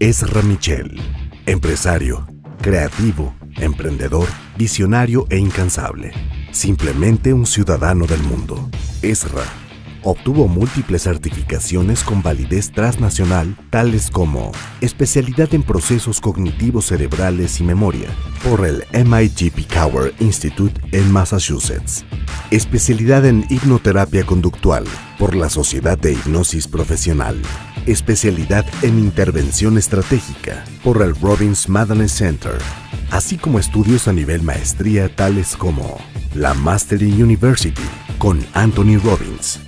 Ezra Michel, empresario, creativo, emprendedor, visionario e incansable. Simplemente un ciudadano del mundo. Ezra obtuvo múltiples certificaciones con validez transnacional, tales como especialidad en procesos cognitivos cerebrales y memoria por el MIT Picower Institute en Massachusetts, especialidad en hipnoterapia conductual por la Sociedad de Hipnosis Profesional, especialidad en intervención estratégica por el Robbins Madness Center, así como estudios a nivel maestría tales como la Mastery University con Anthony Robbins,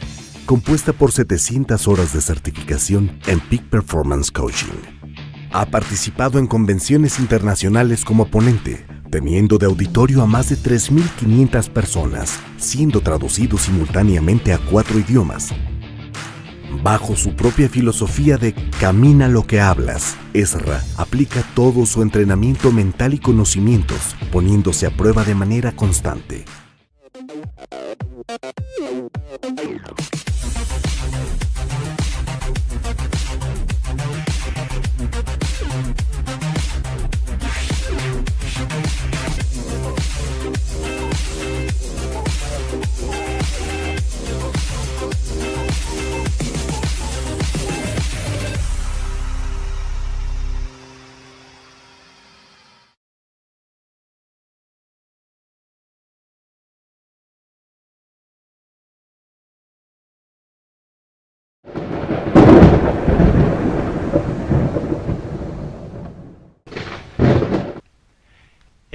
compuesta por 700 horas de certificación en Peak Performance Coaching. Ha participado en convenciones internacionales como ponente, teniendo de auditorio a más de 3.500 personas, siendo traducido simultáneamente a 4 idiomas. Bajo su propia filosofía de camina lo que hablas, Ezra aplica todo su entrenamiento mental y conocimientos, poniéndose a prueba de manera constante.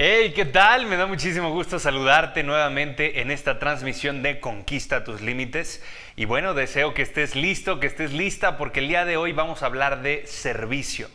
Hey, ¿qué tal? Me da muchísimo gusto saludarte nuevamente en esta transmisión de Conquista tus Límites. Y bueno, deseo que estés listo, que estés lista, porque el día de hoy vamos a hablar de servicio.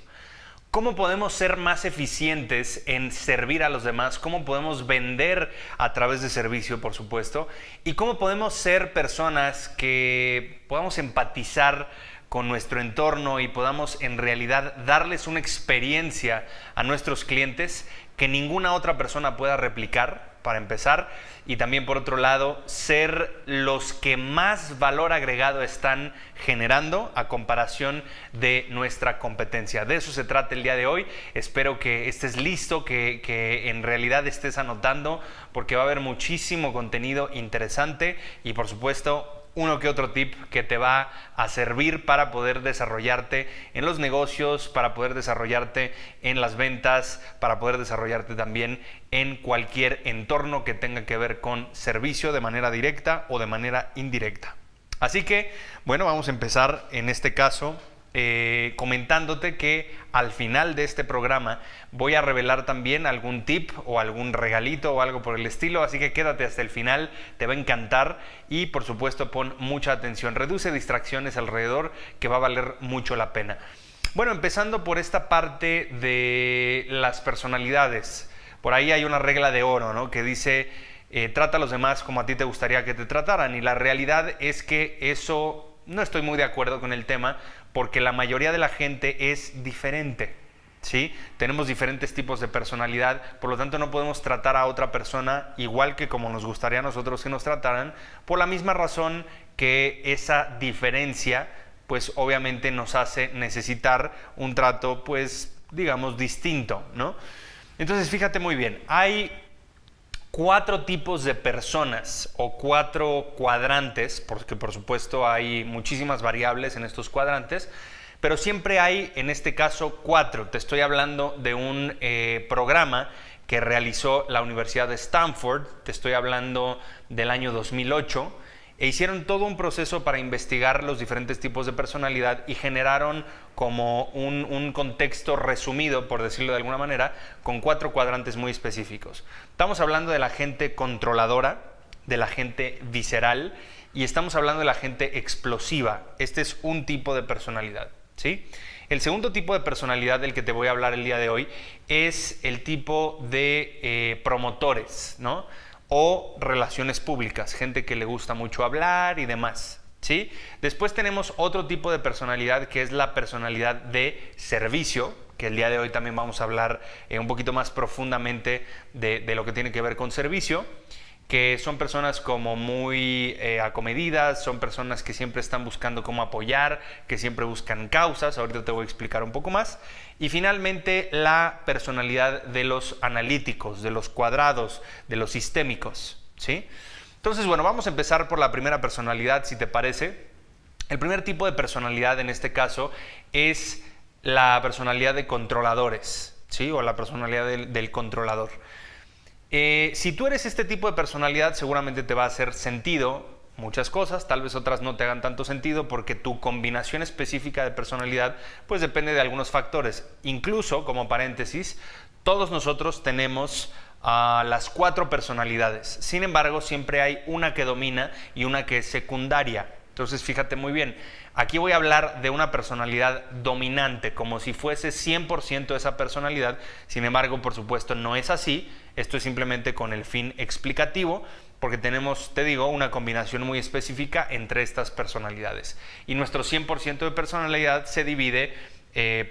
¿Cómo podemos ser más eficientes en servir a los demás? ¿Cómo podemos vender a través de servicio, por supuesto? ¿Y cómo podemos ser personas que podamos empatizar con nuestro entorno y podamos en realidad darles una experiencia a nuestros clientes que ninguna otra persona pueda replicar, para empezar, y también por otro lado, ser los que más valor agregado están generando a comparación de nuestra competencia? De eso se trata el día de hoy. Espero que estés listo, que en realidad estés anotando, porque va a haber muchísimo contenido interesante y por supuesto uno que otro tip que te va a servir para poder desarrollarte en los negocios, para poder desarrollarte en las ventas, para poder desarrollarte también en cualquier entorno que tenga que ver con servicio de manera directa o de manera indirecta. Así que, bueno, vamos a empezar en este caso comentándote que al final de este programa voy a revelar también algún tip o algún regalito o algo por el estilo, así que quédate hasta el final, te va a encantar y por supuesto pon mucha atención, reduce distracciones alrededor que va a valer mucho la pena. Bueno, empezando por esta parte de las personalidades, por ahí hay una regla de oro, ¿no?, que dice trata a los demás como a ti te gustaría que te trataran, y la realidad es que eso no estoy muy de acuerdo con el tema, porque la mayoría de la gente es diferente, ¿sí? Tenemos diferentes tipos de personalidad, por lo tanto no podemos tratar a otra persona igual que como nos gustaría a nosotros que nos trataran, por la misma razón que esa diferencia, pues obviamente nos hace necesitar un trato, pues digamos, distinto, ¿no? Entonces fíjate muy bien, hay 4 tipos de personas o 4 cuadrantes, porque por supuesto hay muchísimas variables en estos cuadrantes, pero siempre hay en este caso 4. Te estoy hablando de un programa que realizó la Universidad de Stanford, te estoy hablando del año 2008, e hicieron todo un proceso para investigar los diferentes tipos de personalidad y generaron como un contexto resumido, por decirlo de alguna manera, con 4 cuadrantes muy específicos. Estamos hablando de la gente controladora, de la gente visceral y estamos hablando de la gente explosiva. Este es un tipo de personalidad, ¿sí? El segundo tipo de personalidad del que te voy a hablar el día de hoy es el tipo de promotores, ¿no?, o relaciones públicas, gente que le gusta mucho hablar y demás, ¿sí? Después tenemos otro tipo de personalidad que es la personalidad de servicio, que el día de hoy también vamos a hablar un poquito más profundamente de lo que tiene que ver con servicio. que son personas como muy acomedidas, son personas que siempre están buscando cómo apoyar, que siempre buscan causas, ahorita te voy a explicar un poco más. Y finalmente la personalidad de los analíticos, de los cuadrados, de los sistémicos, ¿sí? Entonces, bueno, vamos a empezar por la primera personalidad, si te parece. El primer tipo de personalidad en este caso es la personalidad de controladores, ¿sí? O la personalidad del controlador. Si tú eres este tipo de personalidad, seguramente te va a hacer sentido muchas cosas, tal vez otras no te hagan tanto sentido porque tu combinación específica de personalidad pues depende de algunos factores. Incluso, como paréntesis, todos nosotros tenemos las 4 personalidades. Sin embargo, siempre hay una que domina y una que es secundaria. Entonces, fíjate muy bien. Aquí voy a hablar de una personalidad dominante, como si fuese 100% esa personalidad. Sin embargo, por supuesto, no es así. Esto es simplemente con el fin explicativo, porque tenemos, te digo, una combinación muy específica entre estas personalidades. Y nuestro 100% de personalidad se divide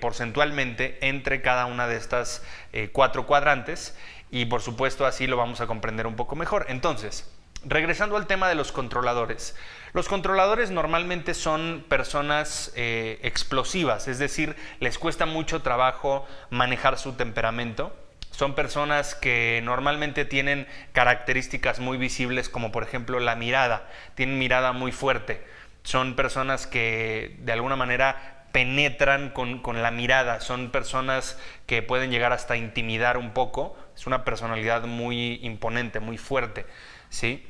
porcentualmente entre cada una de estas 4 cuadrantes. Y por supuesto, así lo vamos a comprender un poco mejor. Entonces, regresando al tema de los controladores. Los controladores normalmente son personas explosivas, es decir, les cuesta mucho trabajo manejar su temperamento. Son personas que normalmente tienen características muy visibles, como por ejemplo la mirada. Tienen mirada muy fuerte. Son personas que de alguna manera penetran con la mirada. Son personas que pueden llegar hasta intimidar un poco. Es una personalidad muy imponente, muy fuerte, ¿sí?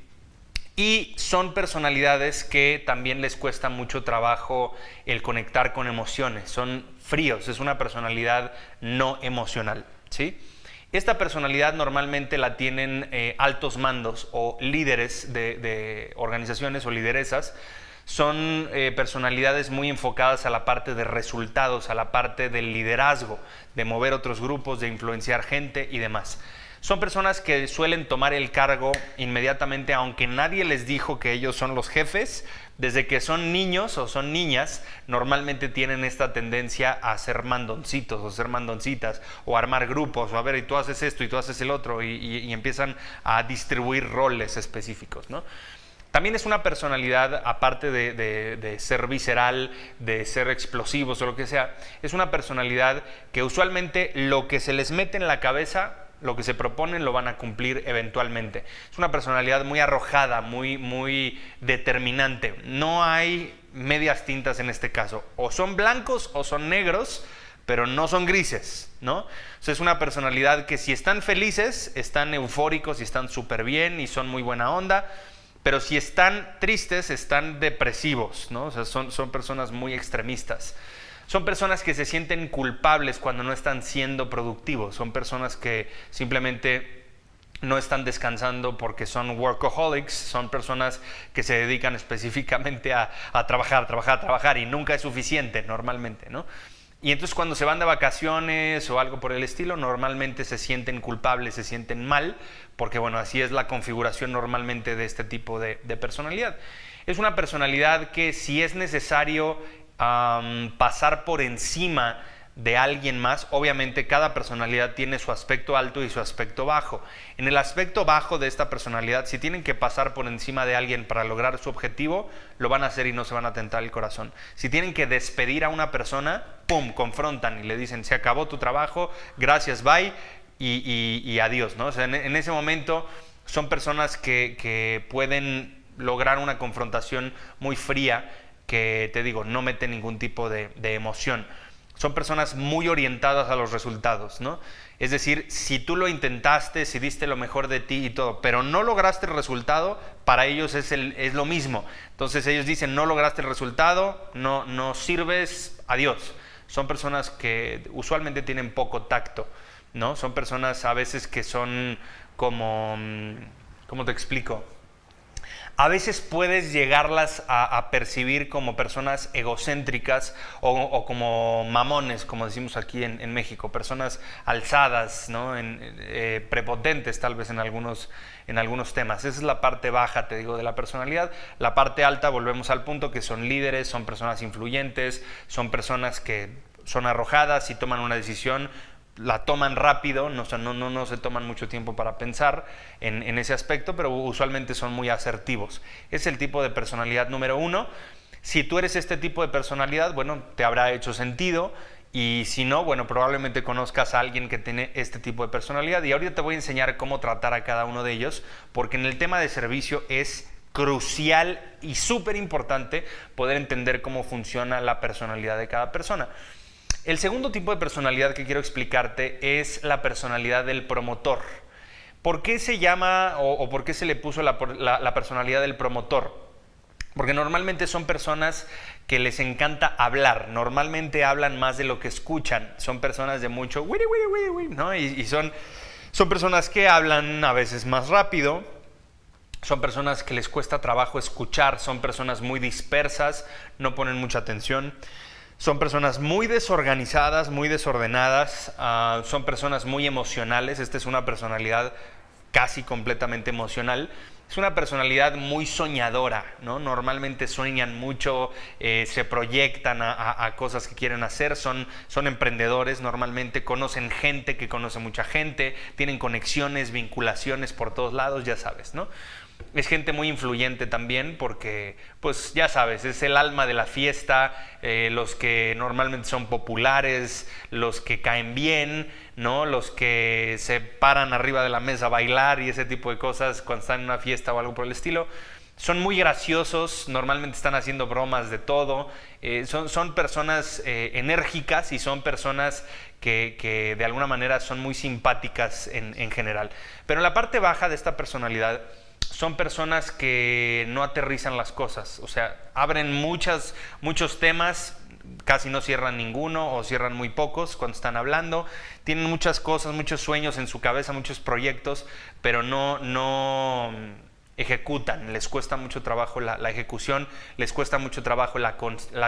Y son personalidades que también les cuesta mucho trabajo el conectar con emociones. Son fríos, es una personalidad no emocional, ¿sí? Esta personalidad normalmente la tienen altos mandos o líderes de organizaciones o lideresas. Son personalidades muy enfocadas a la parte de resultados, a la parte del liderazgo, de mover otros grupos, de influenciar gente y demás. Son personas que suelen tomar el cargo inmediatamente, aunque nadie les dijo que ellos son los jefes. Desde que son niños o son niñas, normalmente tienen esta tendencia a ser mandoncitos o ser mandoncitas, o armar grupos, o a ver, y tú haces esto y tú haces el otro, y empiezan a distribuir roles específicos, ¿no? También es una personalidad, aparte de ser visceral, de ser explosivos o lo que sea, es una personalidad que usualmente lo que se les mete en la cabeza, lo que se proponen, lo van a cumplir eventualmente. Es una personalidad muy arrojada, muy determinante. No hay medias tintas en este caso. O son blancos o son negros, pero no son grises, ¿no? O sea, es una personalidad que si están felices, están eufóricos y están súper bien y son muy buena onda. Pero si están tristes, están depresivos, ¿no? O sea, son personas muy extremistas. Son personas que se sienten culpables cuando no están siendo productivos. Son personas que simplemente no están descansando porque son workaholics. Son personas que se dedican específicamente a trabajar y nunca es suficiente normalmente, ¿no? Y entonces cuando se van de vacaciones o algo por el estilo, normalmente se sienten culpables, se sienten mal, porque bueno, así es la configuración normalmente de este tipo de personalidad. Es una personalidad que si es necesario pasar por encima de alguien más, obviamente cada personalidad tiene su aspecto alto y su aspecto bajo. En el aspecto bajo de esta personalidad, si tienen que pasar por encima de alguien para lograr su objetivo, lo van a hacer y no se van a tentar el corazón. Si tienen que despedir a una persona, ¡pum!, confrontan y le dicen, se acabó tu trabajo, gracias, bye, y adiós, ¿no? O sea, en ese momento son personas que pueden lograr una confrontación muy fría, que te digo, no mete ningún tipo de emoción. Son personas muy orientadas a los resultados, ¿no? Es decir, si tú lo intentaste, si diste lo mejor de ti y todo, pero no lograste el resultado, para ellos es lo mismo. Entonces ellos dicen, no lograste el resultado, no sirves, adiós. Son personas que usualmente tienen poco tacto, ¿no? Son personas a veces que son como, ¿cómo te explico? A veces puedes llegarlas a percibir como personas egocéntricas o como mamones, como decimos aquí en México, personas alzadas, ¿no? Prepotentes tal vez en algunos temas. Esa es la parte baja, te digo, de la personalidad. La parte alta, volvemos al punto, que son líderes, son personas influyentes, son personas que son arrojadas y toman una decisión la toman rápido, no se toman mucho tiempo para pensar en ese aspecto, pero usualmente son muy asertivos. Es el tipo de personalidad número 1. Si tú eres este tipo de personalidad, bueno, te habrá hecho sentido. Y si no, bueno, probablemente conozcas a alguien que tiene este tipo de personalidad. Y ahorita te voy a enseñar cómo tratar a cada uno de ellos, porque en el tema de servicio es crucial y súper importante poder entender cómo funciona la personalidad de cada persona. El segundo tipo de personalidad que quiero explicarte es la personalidad del promotor. ¿Por qué se llama o por qué se le puso la personalidad del promotor? Porque normalmente son personas que les encanta hablar, normalmente hablan más de lo que escuchan, son personas de mucho wiri, wiri, wiri, wiri, ¿no? Y son personas que hablan a veces más rápido, son personas que les cuesta trabajo escuchar, son personas muy dispersas, no ponen mucha atención, son personas muy desorganizadas, muy desordenadas, son personas muy emocionales. Esta es una personalidad casi completamente emocional. Es una personalidad muy soñadora, ¿no? Normalmente sueñan mucho, se proyectan a cosas que quieren hacer, son emprendedores, normalmente conocen gente que conoce mucha gente, tienen conexiones, vinculaciones por todos lados, ya sabes, ¿no? Es gente muy influyente también porque, pues ya sabes, es el alma de la fiesta, los que normalmente son populares, los que caen bien, ¿no? Los que se paran arriba de la mesa a bailar y ese tipo de cosas cuando están en una fiesta o algo por el estilo. Son muy graciosos, normalmente están haciendo bromas de todo, son personas enérgicas y son personas que de alguna manera son muy simpáticas en general. Pero en la parte baja de esta personalidad son personas que no aterrizan las cosas, o sea, abren muchos temas, casi no cierran ninguno o cierran muy pocos cuando están hablando, tienen muchas cosas, muchos sueños en su cabeza, muchos proyectos, pero no ejecutan, les cuesta mucho trabajo la ejecución, les cuesta mucho trabajo la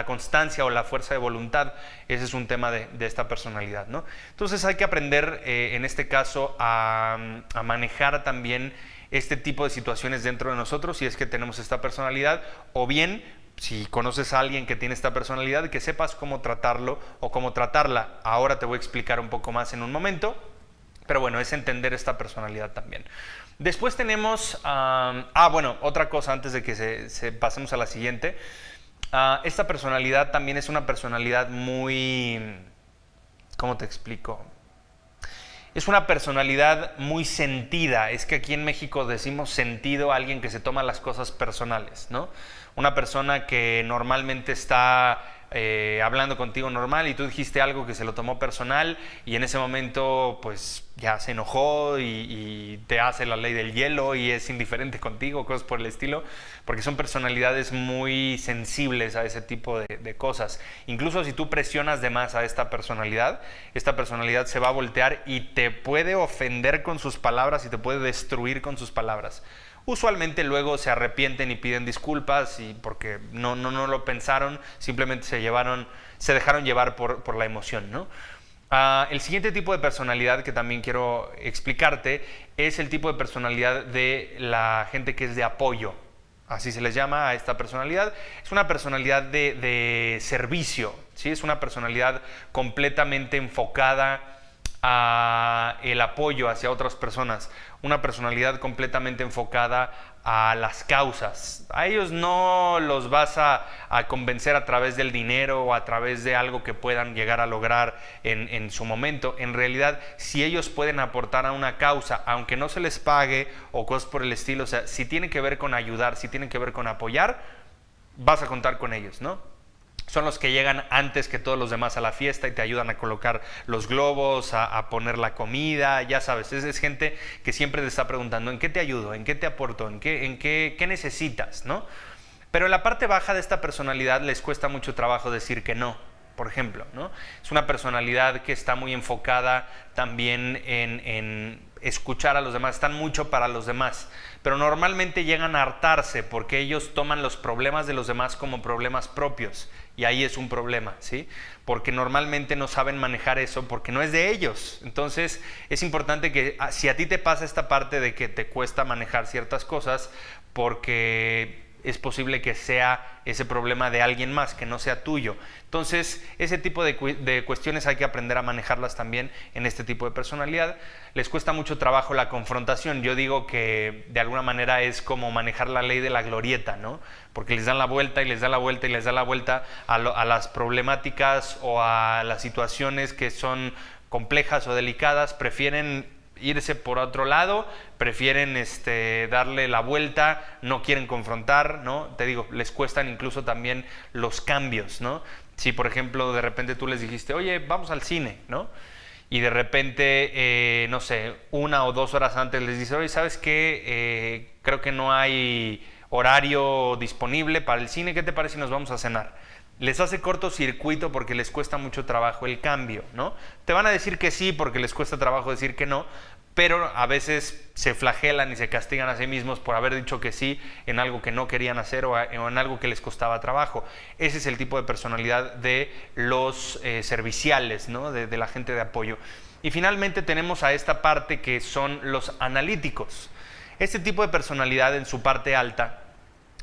constancia o la fuerza de voluntad. Ese es un tema de esta personalidad, ¿no? Entonces hay que aprender en este caso a manejar también este tipo de situaciones dentro de nosotros si es que tenemos esta personalidad, o bien si conoces a alguien que tiene esta personalidad, que sepas cómo tratarlo o cómo tratarla. Ahora te voy a explicar un poco más en un momento, pero bueno, es entender esta personalidad también. Después tenemos, bueno, otra cosa antes de que pasemos a la siguiente. Esta personalidad también es una personalidad muy, ¿cómo te explico? Es una personalidad muy sentida. Es que aquí en México decimos sentido a alguien que se toma las cosas personales, ¿no? Una persona que normalmente está hablando contigo normal y tú dijiste algo que se lo tomó personal y en ese momento pues ya se enojó y te hace la ley del hielo y es indiferente contigo, cosas por el estilo, porque son personalidades muy sensibles a ese tipo de cosas. Incluso si tú presionas de más a esta personalidad se va a voltear y te puede ofender con sus palabras y te puede destruir con sus palabras. Usualmente luego se arrepienten y piden disculpas y porque no lo pensaron, simplemente se dejaron llevar por la emoción, ¿no? El siguiente tipo de personalidad que también quiero explicarte es el tipo de personalidad de la gente que es de apoyo. Así se les llama a esta personalidad. Es una personalidad de servicio, ¿sí? Es una personalidad completamente enfocada a el apoyo hacia otras personas, una personalidad completamente enfocada a las causas. A ellos no los vas a convencer a través del dinero o a través de algo que puedan llegar a lograr en su momento. En realidad, si ellos pueden aportar a una causa, aunque no se les pague o cosas por el estilo, o sea, si tiene que ver con ayudar, si tiene que ver con apoyar, vas a contar con ellos, ¿no? Son los que llegan antes que todos los demás a la fiesta y te ayudan a colocar los globos, a poner la comida, ya sabes, es gente que siempre te está preguntando ¿en qué te ayudo? ¿En qué te aporto? ¿En qué necesitas? ¿No? Pero en la parte baja de esta personalidad les cuesta mucho trabajo decir que no, por ejemplo, ¿no? Es una personalidad que está muy enfocada también en escuchar a los demás, están mucho para los demás, pero normalmente llegan a hartarse porque ellos toman los problemas de los demás como problemas propios y ahí es un problema, ¿sí? Porque normalmente no saben manejar eso porque no es de ellos. Entonces es importante que si a ti te pasa esta parte de que te cuesta manejar ciertas cosas porque es posible que sea ese problema de alguien más, que no sea tuyo. Entonces, ese tipo de cuestiones hay que aprender a manejarlas también en este tipo de personalidad. Les cuesta mucho trabajo la confrontación. Yo digo que de alguna manera es como manejar la ley de la glorieta, ¿no? Porque les dan la vuelta y les da la vuelta y les da la vuelta a las problemáticas o a las situaciones que son complejas o delicadas. Prefieren irse por otro lado, prefieren darle la vuelta, no quieren confrontar, ¿no? Te digo, les cuestan incluso también los cambios, ¿no? Si, por ejemplo, de repente tú les dijiste, oye, vamos al cine, ¿no? Y de repente, no sé, 1 o 2 horas antes les dices, oye, ¿sabes qué? Creo que no hay horario disponible para el cine, ¿qué te parece si nos vamos a cenar? Les hace cortocircuito porque les cuesta mucho trabajo el cambio, ¿no? Te van a decir que sí porque les cuesta trabajo decir que no, pero a veces se flagelan y se castigan a sí mismos por haber dicho que sí en algo que no querían hacer o en algo que les costaba trabajo. Ese es el tipo de personalidad de los serviciales, ¿no? De la gente de apoyo. Y finalmente tenemos a esta parte que son los analíticos. Este tipo de personalidad en su parte alta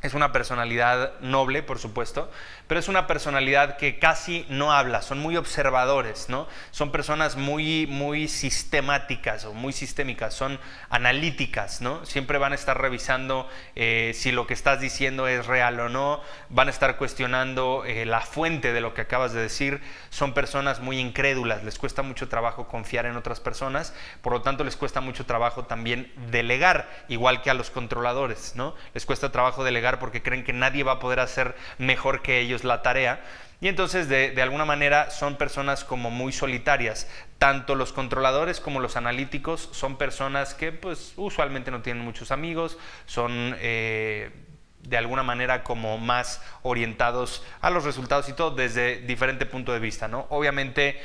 es una personalidad noble, por supuesto, pero es una personalidad que casi no habla, son muy observadores, ¿no? Son personas muy sistemáticas o muy sistémicas, son analíticas, ¿no? Siempre van a estar revisando si lo que estás diciendo es real o no, van a estar cuestionando la fuente de lo que acabas de decir. Son personas muy incrédulas, les cuesta mucho trabajo confiar en otras personas, por lo tanto les cuesta mucho trabajo también delegar, igual que a los controladores, ¿no? Les cuesta trabajo delegar porque creen que nadie va a poder hacer mejor que ellos la tarea, y entonces de alguna manera son personas como muy solitarias. Tanto los controladores como los analíticos son personas que pues usualmente no tienen muchos amigos, son de alguna manera como más orientados a los resultados y todo desde diferente punto de vista, ¿no? Obviamente,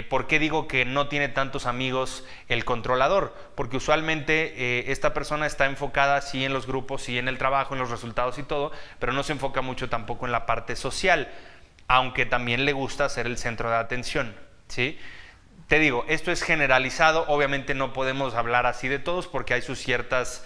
¿por qué digo que no tiene tantos amigos el controlador? Porque usualmente esta persona está enfocada sí en los grupos, sí en el trabajo, en los resultados y todo, pero no se enfoca mucho tampoco en la parte social, aunque también le gusta ser el centro de atención, ¿sí? Te digo, esto es generalizado, obviamente no podemos hablar así de todos porque hay sus ciertas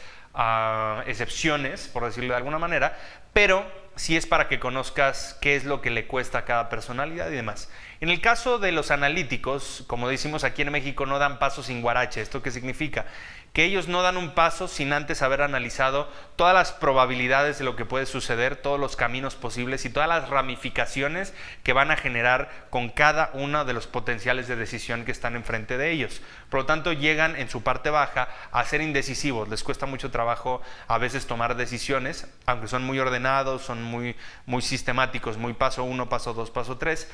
excepciones, por decirlo de alguna manera, pero sí es para que conozcas qué es lo que le cuesta a cada personalidad y demás. En el caso de los analíticos, como decimos aquí en México, no dan paso sin guarache. ¿Esto qué significa? Que ellos no dan un paso sin antes haber analizado todas las probabilidades de lo que puede suceder, todos los caminos posibles y todas las ramificaciones que van a generar con cada uno de los potenciales de decisión que están enfrente de ellos. Por lo tanto, llegan en su parte baja a ser indecisivos. Les cuesta mucho trabajo a veces tomar decisiones, aunque son muy ordenados, son muy sistemáticos, muy paso 1, paso 2, paso 3.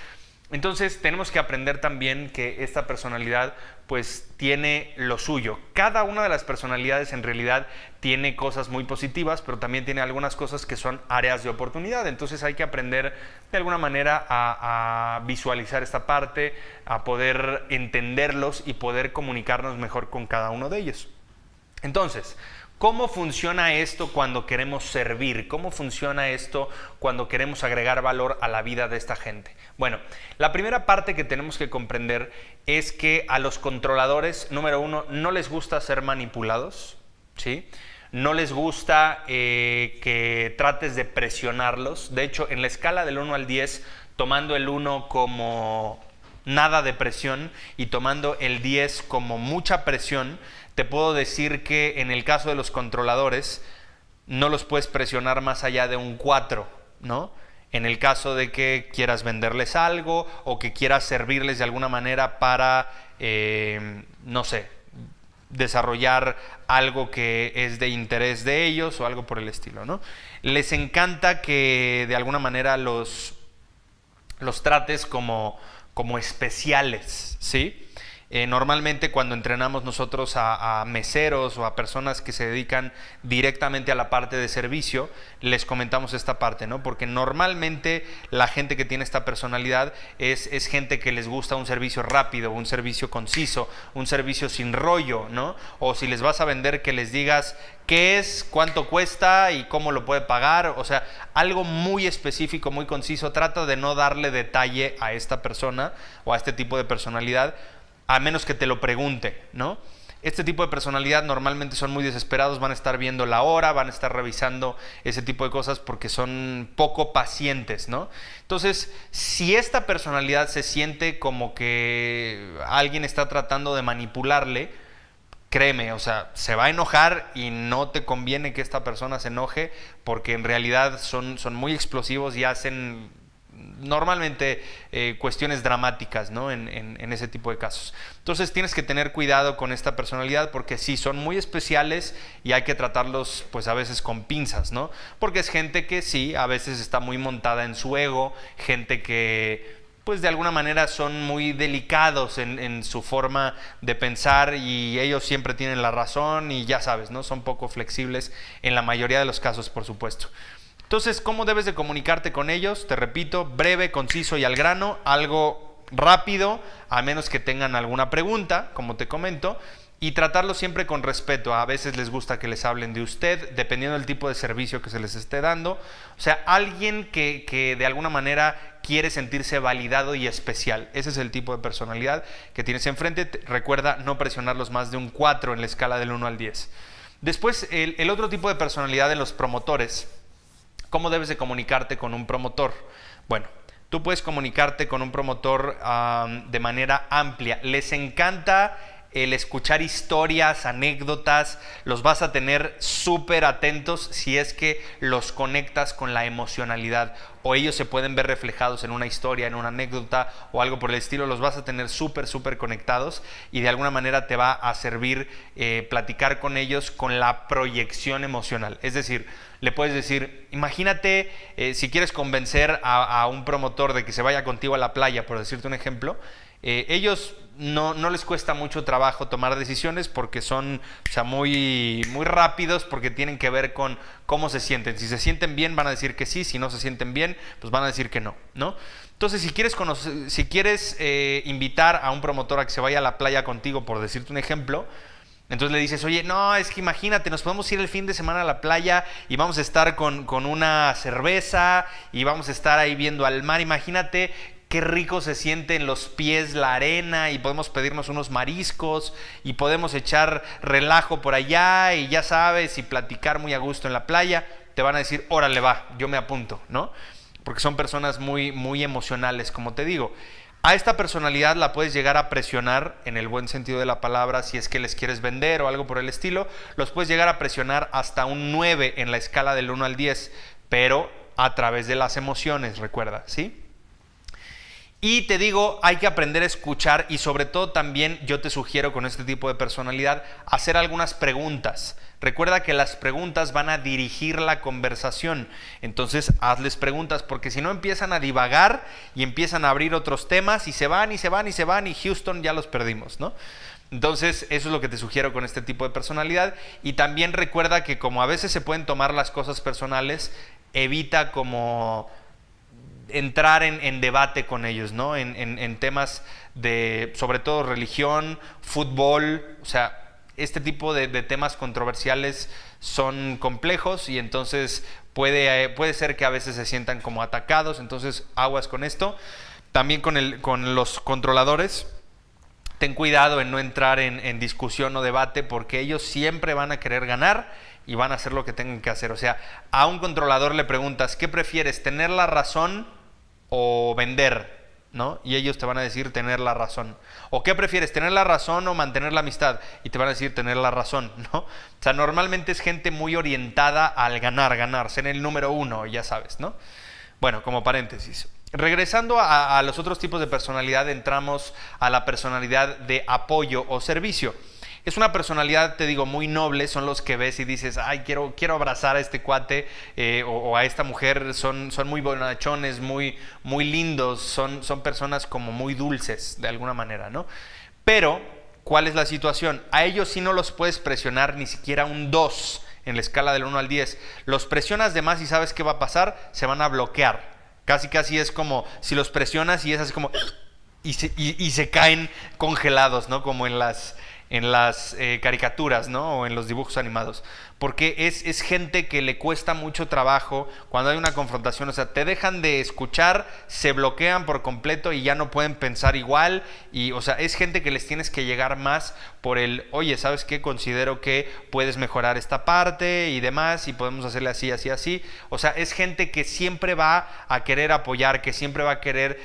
Entonces tenemos que aprender también que esta personalidad pues tiene lo suyo. Cada una de las personalidades en realidad tiene cosas muy positivas, pero también tiene algunas cosas que son áreas de oportunidad. Entonces hay que aprender de alguna manera a visualizar esta parte, a poder entenderlos y poder comunicarnos mejor con cada uno de ellos. Entonces, ¿cómo funciona esto cuando queremos servir? ¿Cómo funciona esto cuando queremos agregar valor a la vida de esta gente? Bueno, la primera parte que tenemos que comprender es que a los controladores, número 1, no les gusta ser manipulados, ¿sí? No les gusta que trates de presionarlos. De hecho, en la escala del 1 al 10, tomando el 1 como nada de presión y tomando el 10 como mucha presión, te puedo decir que en el caso de los controladores no los puedes presionar más allá de un 4, ¿no? En el caso de que quieras venderles algo o que quieras servirles de alguna manera para, no sé, desarrollar algo que es de interés de ellos o algo por el estilo, ¿no? Les encanta que de alguna manera los trates como especiales, ¿sí? Normalmente cuando entrenamos nosotros a meseros o a personas que se dedican directamente a la parte de servicio, les comentamos esta parte, ¿no? Porque normalmente la gente que tiene esta personalidad es gente que les gusta un servicio rápido, un servicio conciso, un servicio sin rollo, ¿no? O si les vas a vender, que les digas qué es, cuánto cuesta y cómo lo puede pagar. O sea, algo muy específico, muy conciso. Trata de no darle detalle a esta persona o a este tipo de personalidad, a menos que te lo pregunte, ¿no? Este tipo de personalidad normalmente son muy desesperados, van a estar viendo la hora, van a estar revisando ese tipo de cosas porque son poco pacientes, ¿no? Entonces, si esta personalidad se siente como que alguien está tratando de manipularle, créeme, o sea, se va a enojar y no te conviene que esta persona se enoje porque en realidad son muy explosivos y hacen normalmente cuestiones dramáticas, ¿no? en ese tipo de casos. Entonces tienes que tener cuidado con esta personalidad porque sí, son muy especiales y hay que tratarlos pues a veces con pinzas, ¿no? Porque es gente que sí, a veces está muy montada en su ego, gente que pues de alguna manera son muy delicados en su forma de pensar y ellos siempre tienen la razón y ya sabes, ¿no? Son poco flexibles en la mayoría de los casos, por supuesto. Entonces, ¿cómo debes de comunicarte con ellos? Te repito, breve, conciso y al grano, algo rápido, a menos que tengan alguna pregunta, como te comento, y tratarlo siempre con respeto. A veces les gusta que les hablen de usted, dependiendo del tipo de servicio que se les esté dando. O sea, alguien que de alguna manera quiere sentirse validado y especial. Ese es el tipo de personalidad que tienes enfrente. Recuerda no presionarlos más de un 4 en la escala del 1 al 10. Después, el otro tipo de personalidad de los promotores. ¿Cómo debes de comunicarte con un promotor? Bueno, tú puedes comunicarte con un promotor de manera amplia. Les encanta el escuchar historias, anécdotas, los vas a tener súper atentos si es que los conectas con la emocionalidad o ellos se pueden ver reflejados en una historia, en una anécdota o algo por el estilo, los vas a tener súper conectados y de alguna manera te va a servir platicar con ellos con la proyección emocional. Es decir, le puedes decir, imagínate si quieres convencer a un promotor de que se vaya contigo a la playa, por decirte un ejemplo, ellos no les cuesta mucho trabajo tomar decisiones porque son muy rápidos, porque tienen que ver con cómo se sienten. Si se sienten bien van a decir que sí, si no se sienten bien pues van a decir que no, ¿no? Entonces si quieres invitar a un promotor a que se vaya a la playa contigo, por decirte un ejemplo, entonces le dices, oye, no, es que imagínate, nos podemos ir el fin de semana a la playa y vamos a estar con una cerveza y vamos a estar ahí viendo al mar. Imagínate qué rico se siente en los pies la arena y podemos pedirnos unos mariscos y podemos echar relajo por allá y ya sabes, y platicar muy a gusto en la playa. Te van a decir, órale va, yo me apunto, ¿no? Porque son personas muy emocionales, como te digo. A esta personalidad la puedes llegar a presionar en el buen sentido de la palabra si es que les quieres vender o algo por el estilo. Los puedes llegar a presionar hasta un 9 en la escala del 1 al 10, pero a través de las emociones, recuerda, ¿sí? Y te digo, hay que aprender a escuchar y sobre todo también yo te sugiero con este tipo de personalidad hacer algunas preguntas. Recuerda que las preguntas van a dirigir la conversación, entonces hazles preguntas porque si no empiezan a divagar y empiezan a abrir otros temas y se van y Houston ya los perdimos, ¿no? Entonces eso es lo que te sugiero con este tipo de personalidad y también recuerda que como a veces se pueden tomar las cosas personales, evita como entrar en debate con ellos, ¿no? En temas de, sobre todo, religión, fútbol, o sea, este tipo de temas controversiales son complejos y entonces puede ser que a veces se sientan como atacados, entonces aguas con esto. También con los controladores, ten cuidado en no entrar en discusión o debate porque ellos siempre van a querer ganar y van a hacer lo que tengan que hacer. O sea, a un controlador le preguntas, ¿qué prefieres, tener la razón o vender? ¿No? Y ellos te van a decir tener la razón. ¿O qué prefieres, tener la razón o mantener la amistad? Y te van a decir tener la razón, ¿no? O sea, normalmente es gente muy orientada al ganar, ser el número uno, ya sabes, ¿no? Bueno, como paréntesis. Regresando a los otros tipos de personalidad, entramos a la personalidad de apoyo o servicio. Es una personalidad, te digo, muy noble, son los que ves y dices, ay, quiero abrazar a este cuate o a esta mujer, son muy bonachones, muy lindos, son personas como muy dulces, de alguna manera, ¿no? Pero, ¿cuál es la situación? A ellos sí no los puedes presionar ni siquiera un 2 en la escala del 1 al 10. Los presionas de más y ¿sabes qué va a pasar? Se van a bloquear. Casi es como si los presionas y es así como... Y se caen congelados, ¿no? Como en las en las caricaturas, ¿no? O en los dibujos animados. Porque es gente que le cuesta mucho trabajo cuando hay una confrontación. O sea, te dejan de escuchar, se bloquean por completo y ya no pueden pensar igual. Y, o sea, es gente que les tienes que llegar más por el, oye, ¿sabes qué? Considero que puedes mejorar esta parte y demás y podemos hacerle así, así, así. O sea, es gente que siempre va a querer apoyar, que siempre va a querer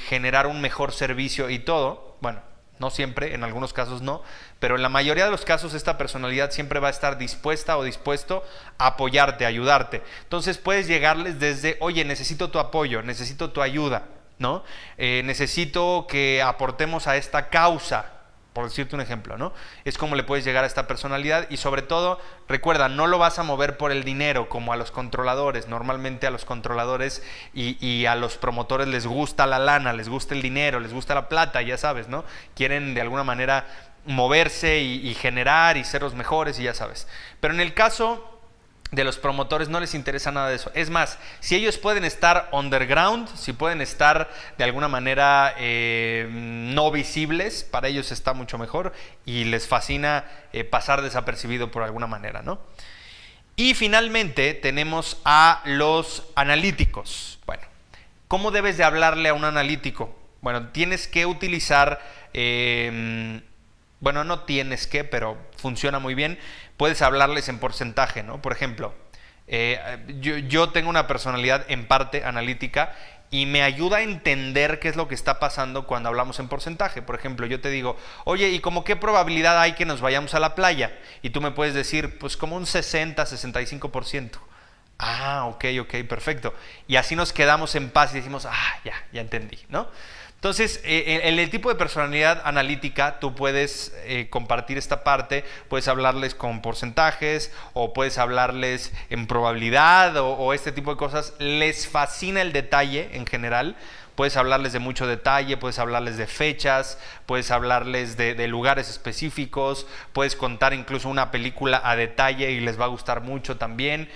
generar un mejor servicio y todo. Bueno, no siempre, en algunos casos no, pero en la mayoría de los casos esta personalidad siempre va a estar dispuesta o dispuesto a apoyarte, a ayudarte. Entonces puedes llegarles desde, oye, necesito tu apoyo, necesito tu ayuda, ¿no? Necesito que aportemos a esta causa, por decirte un ejemplo, ¿no? Es como le puedes llegar a esta personalidad y sobre todo, recuerda, no lo vas a mover por el dinero como a los controladores. Normalmente a los controladores y a los promotores les gusta la lana, les gusta el dinero, les gusta la plata, ya sabes, ¿no? Quieren de alguna manera moverse y generar y ser los mejores y ya sabes. Pero en el caso de los promotores no les interesa nada de eso. Es más, si ellos pueden estar underground, si pueden estar de alguna manera no visibles, para ellos está mucho mejor y les fascina pasar desapercibido por alguna manera, ¿no? Y finalmente tenemos a los analíticos. Bueno, ¿cómo debes de hablarle a un analítico? Bueno, tienes que utilizar... bueno, no tienes que, pero funciona muy bien. Puedes hablarles en porcentaje, ¿no? Por ejemplo, yo tengo una personalidad en parte analítica y me ayuda a entender qué es lo que está pasando cuando hablamos en porcentaje. Por ejemplo, yo te digo, oye, ¿y como qué probabilidad hay que nos vayamos a la playa? Y tú me puedes decir, pues como un 60-65%. Ah, ok, perfecto. Y así nos quedamos en paz y decimos, ya entendí, ¿no? Entonces, en el tipo de personalidad analítica, tú puedes compartir esta parte, puedes hablarles con porcentajes o puedes hablarles en probabilidad o este tipo de cosas. Les fascina el detalle en general. Puedes hablarles de mucho detalle, puedes hablarles de fechas, puedes hablarles de lugares específicos, puedes contar incluso una película a detalle y les va a gustar mucho también.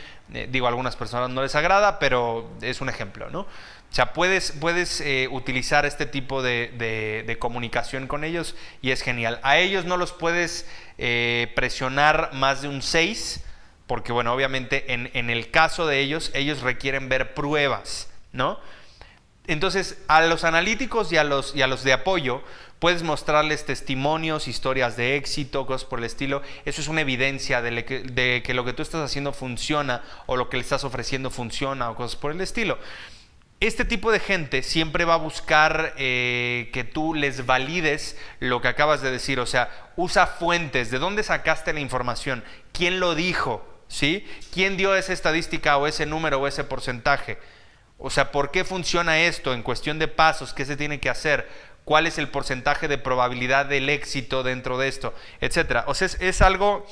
Digo, a algunas personas no les agrada, pero es un ejemplo, ¿no? O sea, puedes utilizar este tipo de comunicación con ellos y es genial. A ellos no los puedes presionar más de un 6, porque bueno, obviamente en el caso de ellos requieren ver pruebas, ¿no? Entonces, a los analíticos y a los de apoyo, puedes mostrarles testimonios, historias de éxito, cosas por el estilo. Eso es una evidencia de que lo que tú estás haciendo funciona o lo que le estás ofreciendo funciona o cosas por el estilo. Este tipo de gente siempre va a buscar que tú les valides lo que acabas de decir. O sea, usa fuentes. ¿De dónde sacaste la información? ¿Quién lo dijo? ¿Sí? ¿Quién dio esa estadística o ese número o ese porcentaje? O sea, ¿por qué funciona esto en cuestión de pasos? ¿Qué se tiene que hacer? ¿Cuál es el porcentaje de probabilidad del éxito dentro de esto? Etcétera. O sea, es algo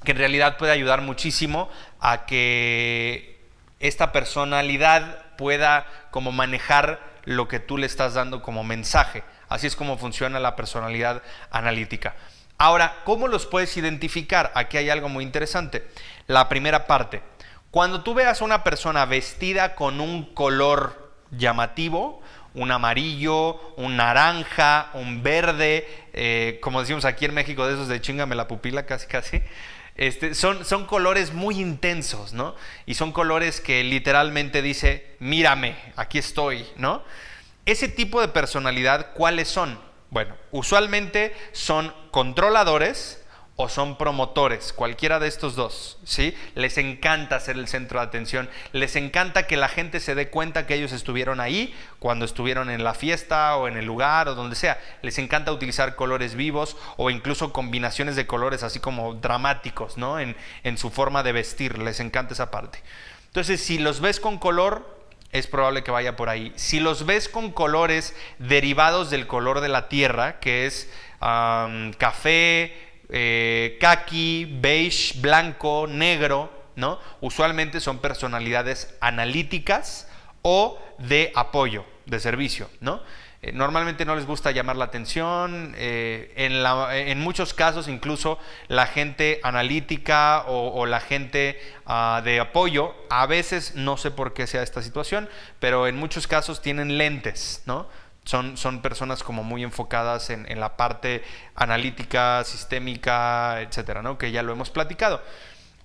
que en realidad puede ayudar muchísimo a que esta personalidad pueda como manejar lo que tú le estás dando como mensaje. Así es como funciona la personalidad analítica. Ahora, ¿cómo los puedes identificar? Aquí hay algo muy interesante. La primera parte. Cuando tú veas a una persona vestida con un color llamativo, un amarillo, un naranja, un verde, como decimos aquí en México, de esos de chíngame la pupila casi, son colores muy intensos, ¿no? Y son colores que literalmente dice, mírame, aquí estoy, ¿no? Ese tipo de personalidad, ¿cuáles son? Bueno, usualmente son controladores o son promotores, cualquiera de estos dos, ¿sí? Les encanta ser el centro de atención, les encanta que la gente se dé cuenta que ellos estuvieron ahí cuando estuvieron en la fiesta o en el lugar o donde sea. Les encanta utilizar colores vivos o incluso combinaciones de colores así como dramáticos, ¿no? En su forma de vestir, les encanta esa parte. Entonces, si los ves con color, es probable que vaya por ahí. Si los ves con colores derivados del color de la tierra, que es café, caqui, beige, blanco, negro, ¿no? Usualmente son personalidades analíticas o de apoyo, de servicio, ¿no? Normalmente no les gusta llamar la atención. En muchos casos incluso la gente analítica o la gente de apoyo, a veces no sé por qué sea esta situación, pero en muchos casos tienen lentes, ¿no? Son personas como muy enfocadas en la parte analítica, sistémica, etcétera, ¿no? Que ya lo hemos platicado.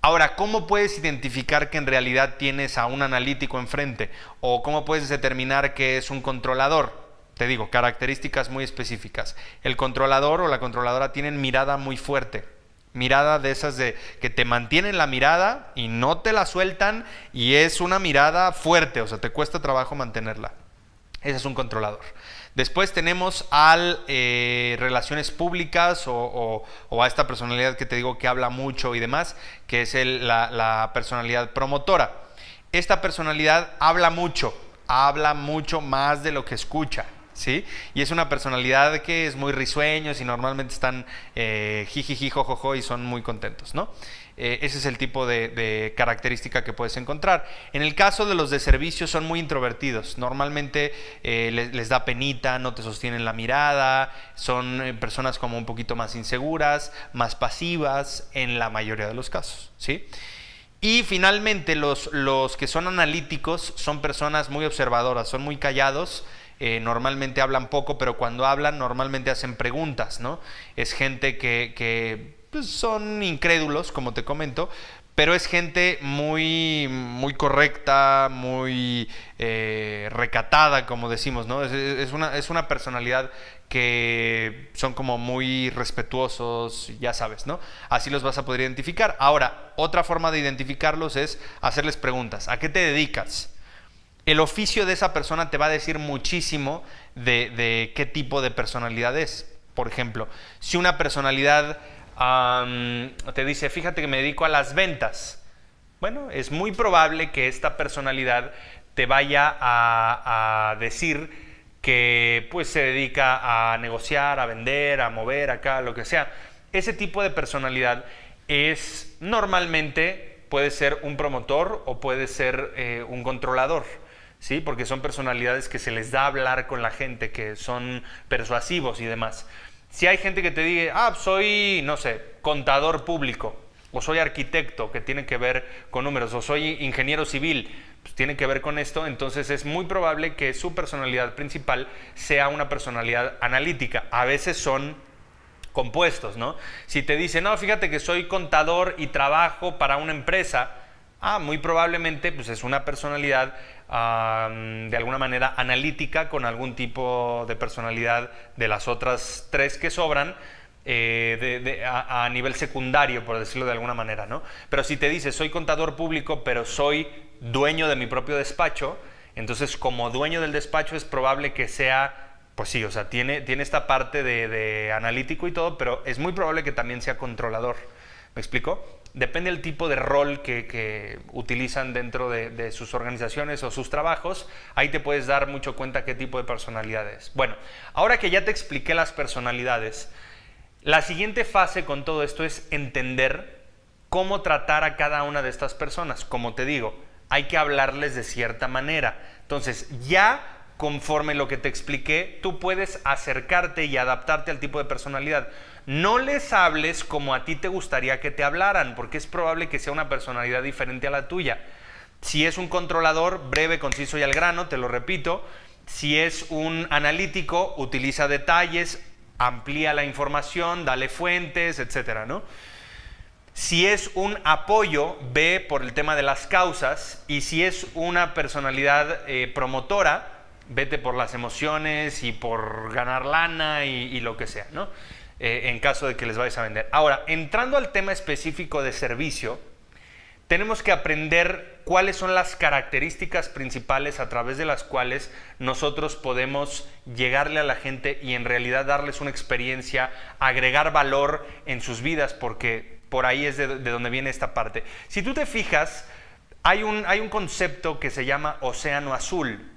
Ahora, ¿cómo puedes identificar que en realidad tienes a un analítico enfrente? ¿O cómo puedes determinar que es un controlador? Te digo, características muy específicas. El controlador o la controladora tienen mirada muy fuerte. Mirada de esas de que te mantienen la mirada y no te la sueltan, y es una mirada fuerte, o sea, te cuesta trabajo mantenerla. Ese es un controlador. Después tenemos al relaciones públicas o a esta personalidad que te digo que habla mucho y demás, que es la personalidad promotora. Esta personalidad habla mucho más de lo que escucha, ¿sí? Y es una personalidad que es muy risueños y normalmente están jijiji, jojojo, y son muy contentos, ¿no? Ese es el tipo de característica que puedes encontrar. En el caso de los de servicio, son muy introvertidos. Normalmente les da penita, no te sostienen la mirada, son personas como un poquito más inseguras, más pasivas en la mayoría de los casos, ¿sí? Y finalmente los que son analíticos son personas muy observadoras, son muy callados. Normalmente hablan poco, pero cuando hablan normalmente hacen preguntas, ¿no? Es gente que pues son incrédulos, como te comento, pero es gente muy, muy correcta, muy recatada, como decimos, ¿no? Es una personalidad que son como muy respetuosos, ya sabes, ¿no? Así los vas a poder identificar. Ahora, otra forma de identificarlos es hacerles preguntas. ¿A qué te dedicas? El oficio de esa persona te va a decir muchísimo de qué tipo de personalidad es. Por ejemplo, si una personalidad te dice, fíjate que me dedico a las ventas, bueno, es muy probable que esta personalidad te vaya a decir que pues se dedica a negociar, a vender, a mover acá, lo que sea. Ese tipo de personalidad es normalmente, puede ser un promotor o puede ser un controlador, ¿sí? Porque son personalidades que se les da hablar con la gente, que son persuasivos y demás. Si hay gente que te diga, soy, no sé, contador público, o soy arquitecto, que tiene que ver con números, o soy ingeniero civil, pues tiene que ver con esto, entonces es muy probable que su personalidad principal sea una personalidad analítica. A veces son compuestos, ¿no? Si te dicen, no, fíjate que soy contador y trabajo para una empresa, muy probablemente pues es una personalidad de alguna manera analítica, con algún tipo de personalidad de las otras tres que sobran a nivel secundario, por decirlo de alguna manera, ¿no? Pero si te dices, soy contador público, pero soy dueño de mi propio despacho, entonces como dueño del despacho es probable que sea, pues sí, o sea, tiene esta parte de analítico y todo, pero es muy probable que también sea controlador. ¿Me explico? Depende del tipo de rol que utilizan dentro de sus organizaciones o sus trabajos. Ahí te puedes dar mucho cuenta qué tipo de personalidad es. Bueno, ahora que ya te expliqué las personalidades, la siguiente fase con todo esto es entender cómo tratar a cada una de estas personas. Como te digo, hay que hablarles de cierta manera. Entonces, ya conforme lo que te expliqué, tú puedes acercarte y adaptarte al tipo de personalidad. No les hables como a ti te gustaría que te hablaran, porque es probable que sea una personalidad diferente a la tuya. Si es un controlador, breve, conciso y al grano, te lo repito. Si es un analítico, utiliza detalles, amplía la información, dale fuentes, etcétera, ¿no? Si es un apoyo, ve por el tema de las causas. Y si es una personalidad promotora, vete por las emociones y por ganar lana y lo que sea, ¿no? En caso de que les vayas a vender. Ahora, entrando al tema específico de servicio, tenemos que aprender cuáles son las características principales a través de las cuales nosotros podemos llegarle a la gente y en realidad darles una experiencia, agregar valor en sus vidas, porque por ahí es de donde viene esta parte. Si tú te fijas, hay un concepto que se llama océano azul.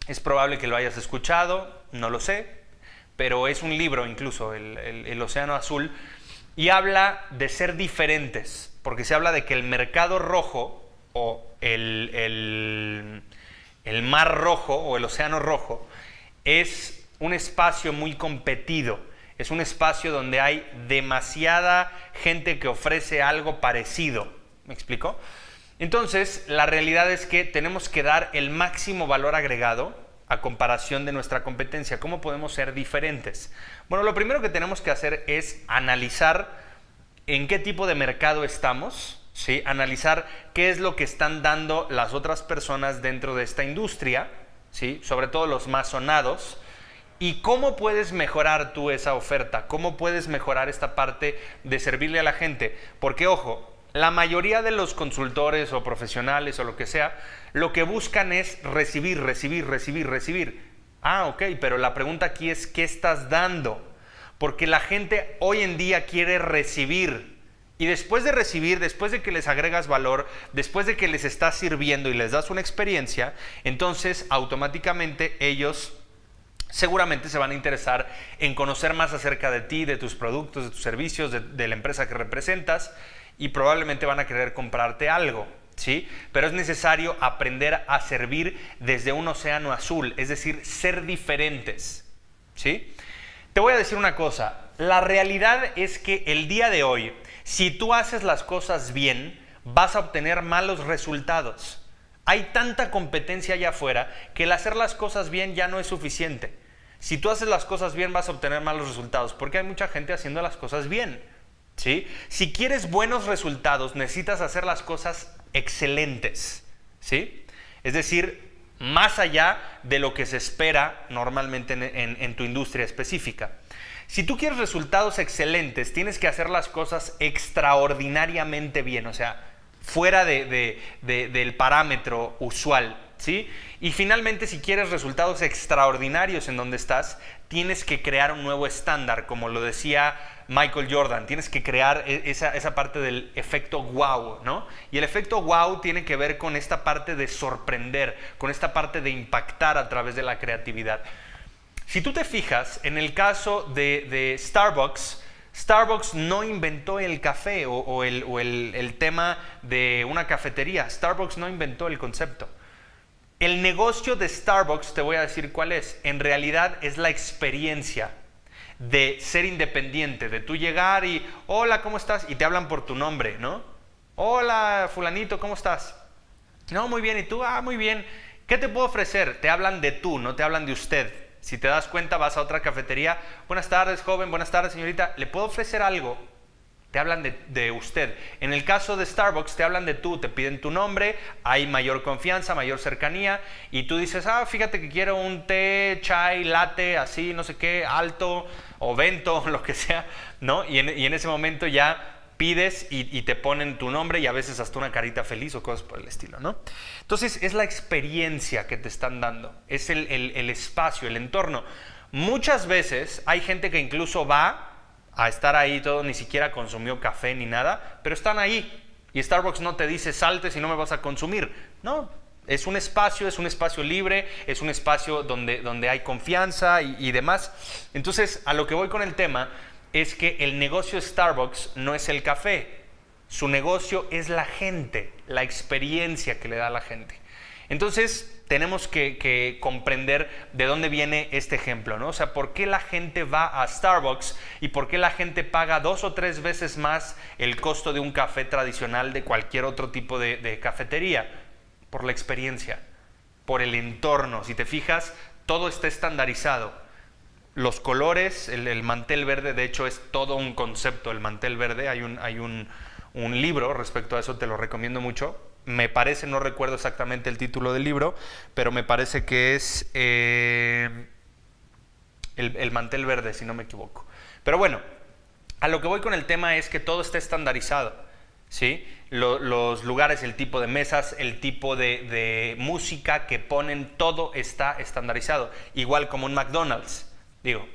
Es probable que lo hayas escuchado, no lo sé, pero es un libro incluso, el océano azul, y habla de ser diferentes, porque se habla de que el mercado rojo o el mar rojo o el océano rojo es un espacio muy competido, es un espacio donde hay demasiada gente que ofrece algo parecido. ¿Me explico? Entonces, la realidad es que tenemos que dar el máximo valor agregado a comparación de nuestra competencia? ¿Cómo podemos ser diferentes? Bueno, lo primero que tenemos que hacer es analizar en qué tipo de mercado estamos, ¿sí? Analizar qué es lo que están dando las otras personas dentro de esta industria, ¿sí? Sobre todo los más sonados. ¿Y cómo puedes mejorar tú esa oferta? ¿Cómo puedes mejorar esta parte de servirle a la gente? Porque, ojo, la mayoría de los consultores o profesionales o lo que sea, lo que buscan es recibir. Ah, ok, pero la pregunta aquí es, ¿qué estás dando? Porque la gente hoy en día quiere recibir. Y después de recibir, después de que les agregas valor, después de que les estás sirviendo y les das una experiencia, entonces automáticamente ellos seguramente se van a interesar en conocer más acerca de ti, de tus productos, de tus servicios, de la empresa que representas, y probablemente van a querer comprarte algo, ¿sí? Pero es necesario aprender a servir desde un océano azul, es decir, ser diferentes, ¿sí? Te voy a decir una cosa, la realidad es que el día de hoy, si tú haces las cosas bien, vas a obtener malos resultados. Hay tanta competencia allá afuera que el hacer las cosas bien ya no es suficiente. Si tú haces las cosas bien, vas a obtener malos resultados, porque hay mucha gente haciendo las cosas bien, ¿sí? Si quieres buenos resultados, necesitas hacer las cosas excelentes, ¿sí? Es decir, más allá de lo que se espera normalmente en tu industria específica. Si tú quieres resultados excelentes, tienes que hacer las cosas extraordinariamente bien, o sea, fuera del parámetro usual, ¿sí? Y finalmente, si quieres resultados extraordinarios en donde estás, tienes que crear un nuevo estándar, como lo decía Michael Jordan. Tienes que crear esa parte del efecto wow, ¿no? Y el efecto wow tiene que ver con esta parte de sorprender, con esta parte de impactar a través de la creatividad. Si tú te fijas, en el caso de Starbucks, Starbucks no inventó el café o el tema de una cafetería. Starbucks no inventó el concepto. El negocio de Starbucks, te voy a decir cuál es. En realidad es la experiencia de ser independiente, de tú llegar y, hola, ¿cómo estás? Y te hablan por tu nombre, ¿no? Hola, fulanito, ¿cómo estás? No, muy bien, ¿y tú? Ah, muy bien. ¿Qué te puedo ofrecer? Te hablan de tú, no te hablan de usted. Si te das cuenta, vas a otra cafetería. Buenas tardes, joven, buenas tardes, señorita. ¿Le puedo ofrecer algo? Te hablan de usted. En el caso de Starbucks, te hablan de tú, te piden tu nombre, hay mayor confianza, mayor cercanía, y tú dices, ah, fíjate que quiero un té, chai, latte, así, no sé qué, alto, o vento, lo que sea, ¿no? Y en ese momento ya pides y te ponen tu nombre y a veces hasta una carita feliz o cosas por el estilo, ¿no? Entonces, es la experiencia que te están dando, es el espacio, el entorno. Muchas veces hay gente que incluso va a estar ahí todo, ni siquiera consumió café ni nada, pero están ahí. Y Starbucks no te dice, salte si no me vas a consumir. No, es un espacio libre, es un espacio donde hay confianza y demás. Entonces, a lo que voy con el tema es que el negocio de Starbucks no es el café. Su negocio es la gente, la experiencia que le da a la gente. Entonces, tenemos que comprender de dónde viene este ejemplo, ¿no? O sea, ¿por qué la gente va a Starbucks y por qué la gente paga 2 o 3 veces más el costo de un café tradicional de cualquier otro tipo de cafetería? Por la experiencia, por el entorno. Si te fijas, todo está estandarizado. Los colores, el mantel verde, de hecho, es todo un concepto, el mantel verde. Hay un libro respecto a eso, te lo recomiendo mucho. Me parece, no recuerdo exactamente el título del libro, pero me parece que es el mantel verde, si no me equivoco. Pero bueno, a lo que voy con el tema es que todo está estandarizado, ¿sí? Los lugares, el tipo de mesas, el tipo de música que ponen, todo está estandarizado. Igual como un McDonald's, digo,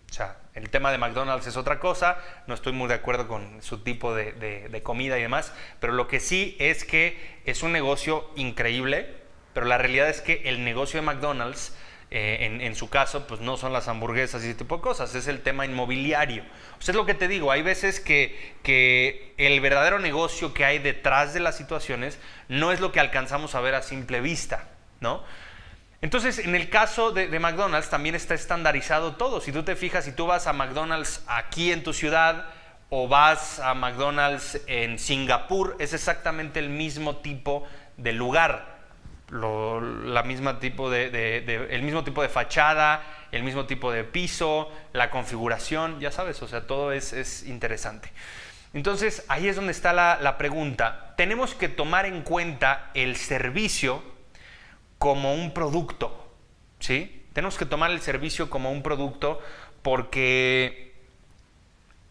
o sea, el tema de McDonald's es otra cosa, no estoy muy de acuerdo con su tipo de comida y demás, pero lo que sí es que es un negocio increíble, pero la realidad es que el negocio de McDonald's, en su caso, pues no son las hamburguesas y ese tipo de cosas, es el tema inmobiliario. O sea, es lo que te digo, hay veces que el verdadero negocio que hay detrás de las situaciones no es lo que alcanzamos a ver a simple vista, ¿no? Entonces, en el caso de McDonald's también está estandarizado todo. Si tú te fijas, si tú vas a McDonald's aquí en tu ciudad o vas a McDonald's en Singapur, es exactamente el mismo tipo de lugar. el mismo tipo de fachada, el mismo tipo de piso, la configuración, ya sabes, o sea, todo es interesante. Entonces, ahí es donde está la pregunta. Tenemos que tomar en cuenta el servicio como un producto, ¿sí? Tenemos que tomar el servicio como un producto porque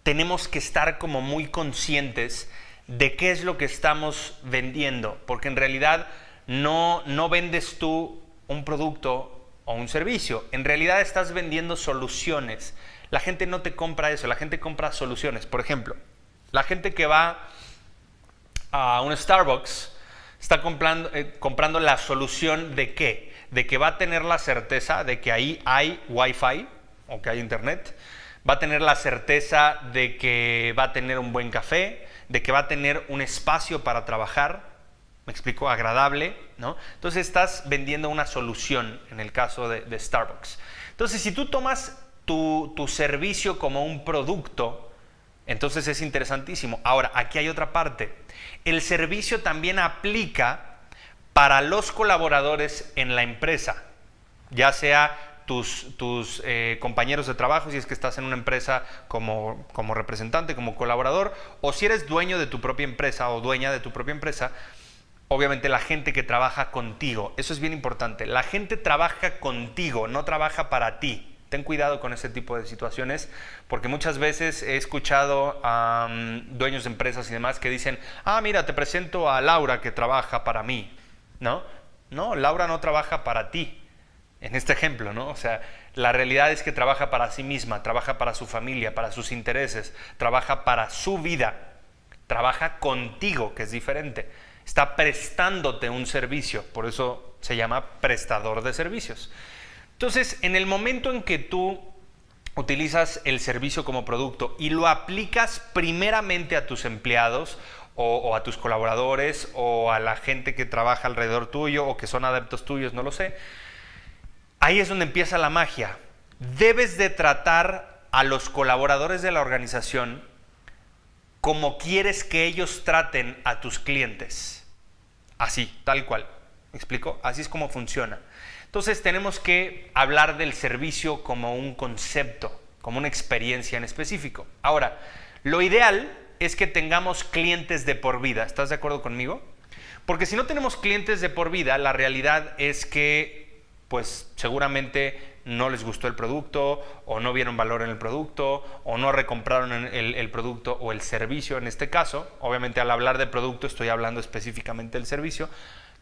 tenemos que estar como muy conscientes de qué es lo que estamos vendiendo, porque en realidad no vendes tú un producto o un servicio, en realidad estás vendiendo soluciones. La gente no te compra eso, la gente compra soluciones. Por ejemplo, la gente que va a un Starbucks está comprando la solución de ¿qué? De que va a tener la certeza de que ahí hay Wi-Fi o que hay internet, va a tener la certeza de que va a tener un buen café, de que va a tener un espacio para trabajar, me explico, agradable, ¿no? Entonces estás vendiendo una solución en el caso de Starbucks. Entonces, si tú tomas tu servicio como un producto, entonces es interesantísimo. Ahora, aquí hay otra parte. El servicio también aplica para los colaboradores en la empresa, ya sea tus compañeros de trabajo, si es que estás en una empresa como representante, como colaborador, o si eres dueño de tu propia empresa o dueña de tu propia empresa, obviamente la gente que trabaja contigo. Eso es bien importante. La gente trabaja contigo, no trabaja para ti. Ten cuidado con ese tipo de situaciones, porque muchas veces he escuchado a dueños de empresas y demás que dicen, mira, te presento a Laura que trabaja para mí, ¿no? No, Laura no trabaja para ti, en este ejemplo, ¿no? O sea, la realidad es que trabaja para sí misma, trabaja para su familia, para sus intereses, trabaja para su vida, trabaja contigo, que es diferente. Está prestándote un servicio, por eso se llama prestador de servicios. Entonces, en el momento en que tú utilizas el servicio como producto y lo aplicas primeramente a tus empleados o a tus colaboradores o a la gente que trabaja alrededor tuyo o que son adeptos tuyos, no lo sé, ahí es donde empieza la magia. Debes de tratar a los colaboradores de la organización como quieres que ellos traten a tus clientes. Así, tal cual. ¿Me explico? Así es como funciona. Entonces tenemos que hablar del servicio como un concepto, como una experiencia en específico. Ahora, lo ideal es que tengamos clientes de por vida. ¿Estás de acuerdo conmigo? Porque si no tenemos clientes de por vida, la realidad es que, pues, seguramente no les gustó el producto, o no vieron valor en el producto, o no recompraron el producto o el servicio en este caso. Obviamente, al hablar de producto estoy hablando específicamente del servicio.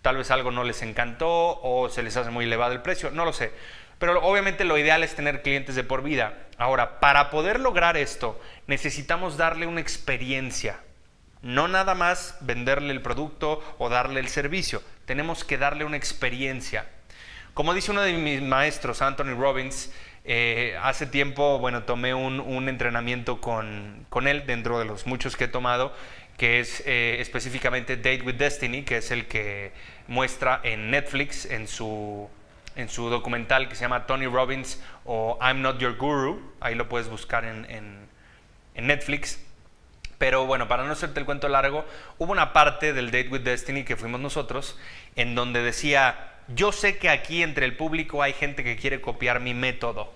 Tal vez algo no les encantó o se les hace muy elevado el precio, no lo sé. Pero obviamente lo ideal es tener clientes de por vida. Ahora, para poder lograr esto, necesitamos darle una experiencia. No nada más venderle el producto o darle el servicio. Tenemos que darle una experiencia. Como dice uno de mis maestros, Anthony Robbins, hace tiempo, tomé un entrenamiento con él, dentro de los muchos que he tomado, que es específicamente Date with Destiny, que es el que muestra en Netflix, en su documental que se llama Tony Robbins o I'm Not Your Guru. Ahí lo puedes buscar en Netflix. Pero bueno, para no hacerte el cuento largo, hubo una parte del Date with Destiny que fuimos nosotros, en donde decía, yo sé que aquí entre el público hay gente que quiere copiar mi método.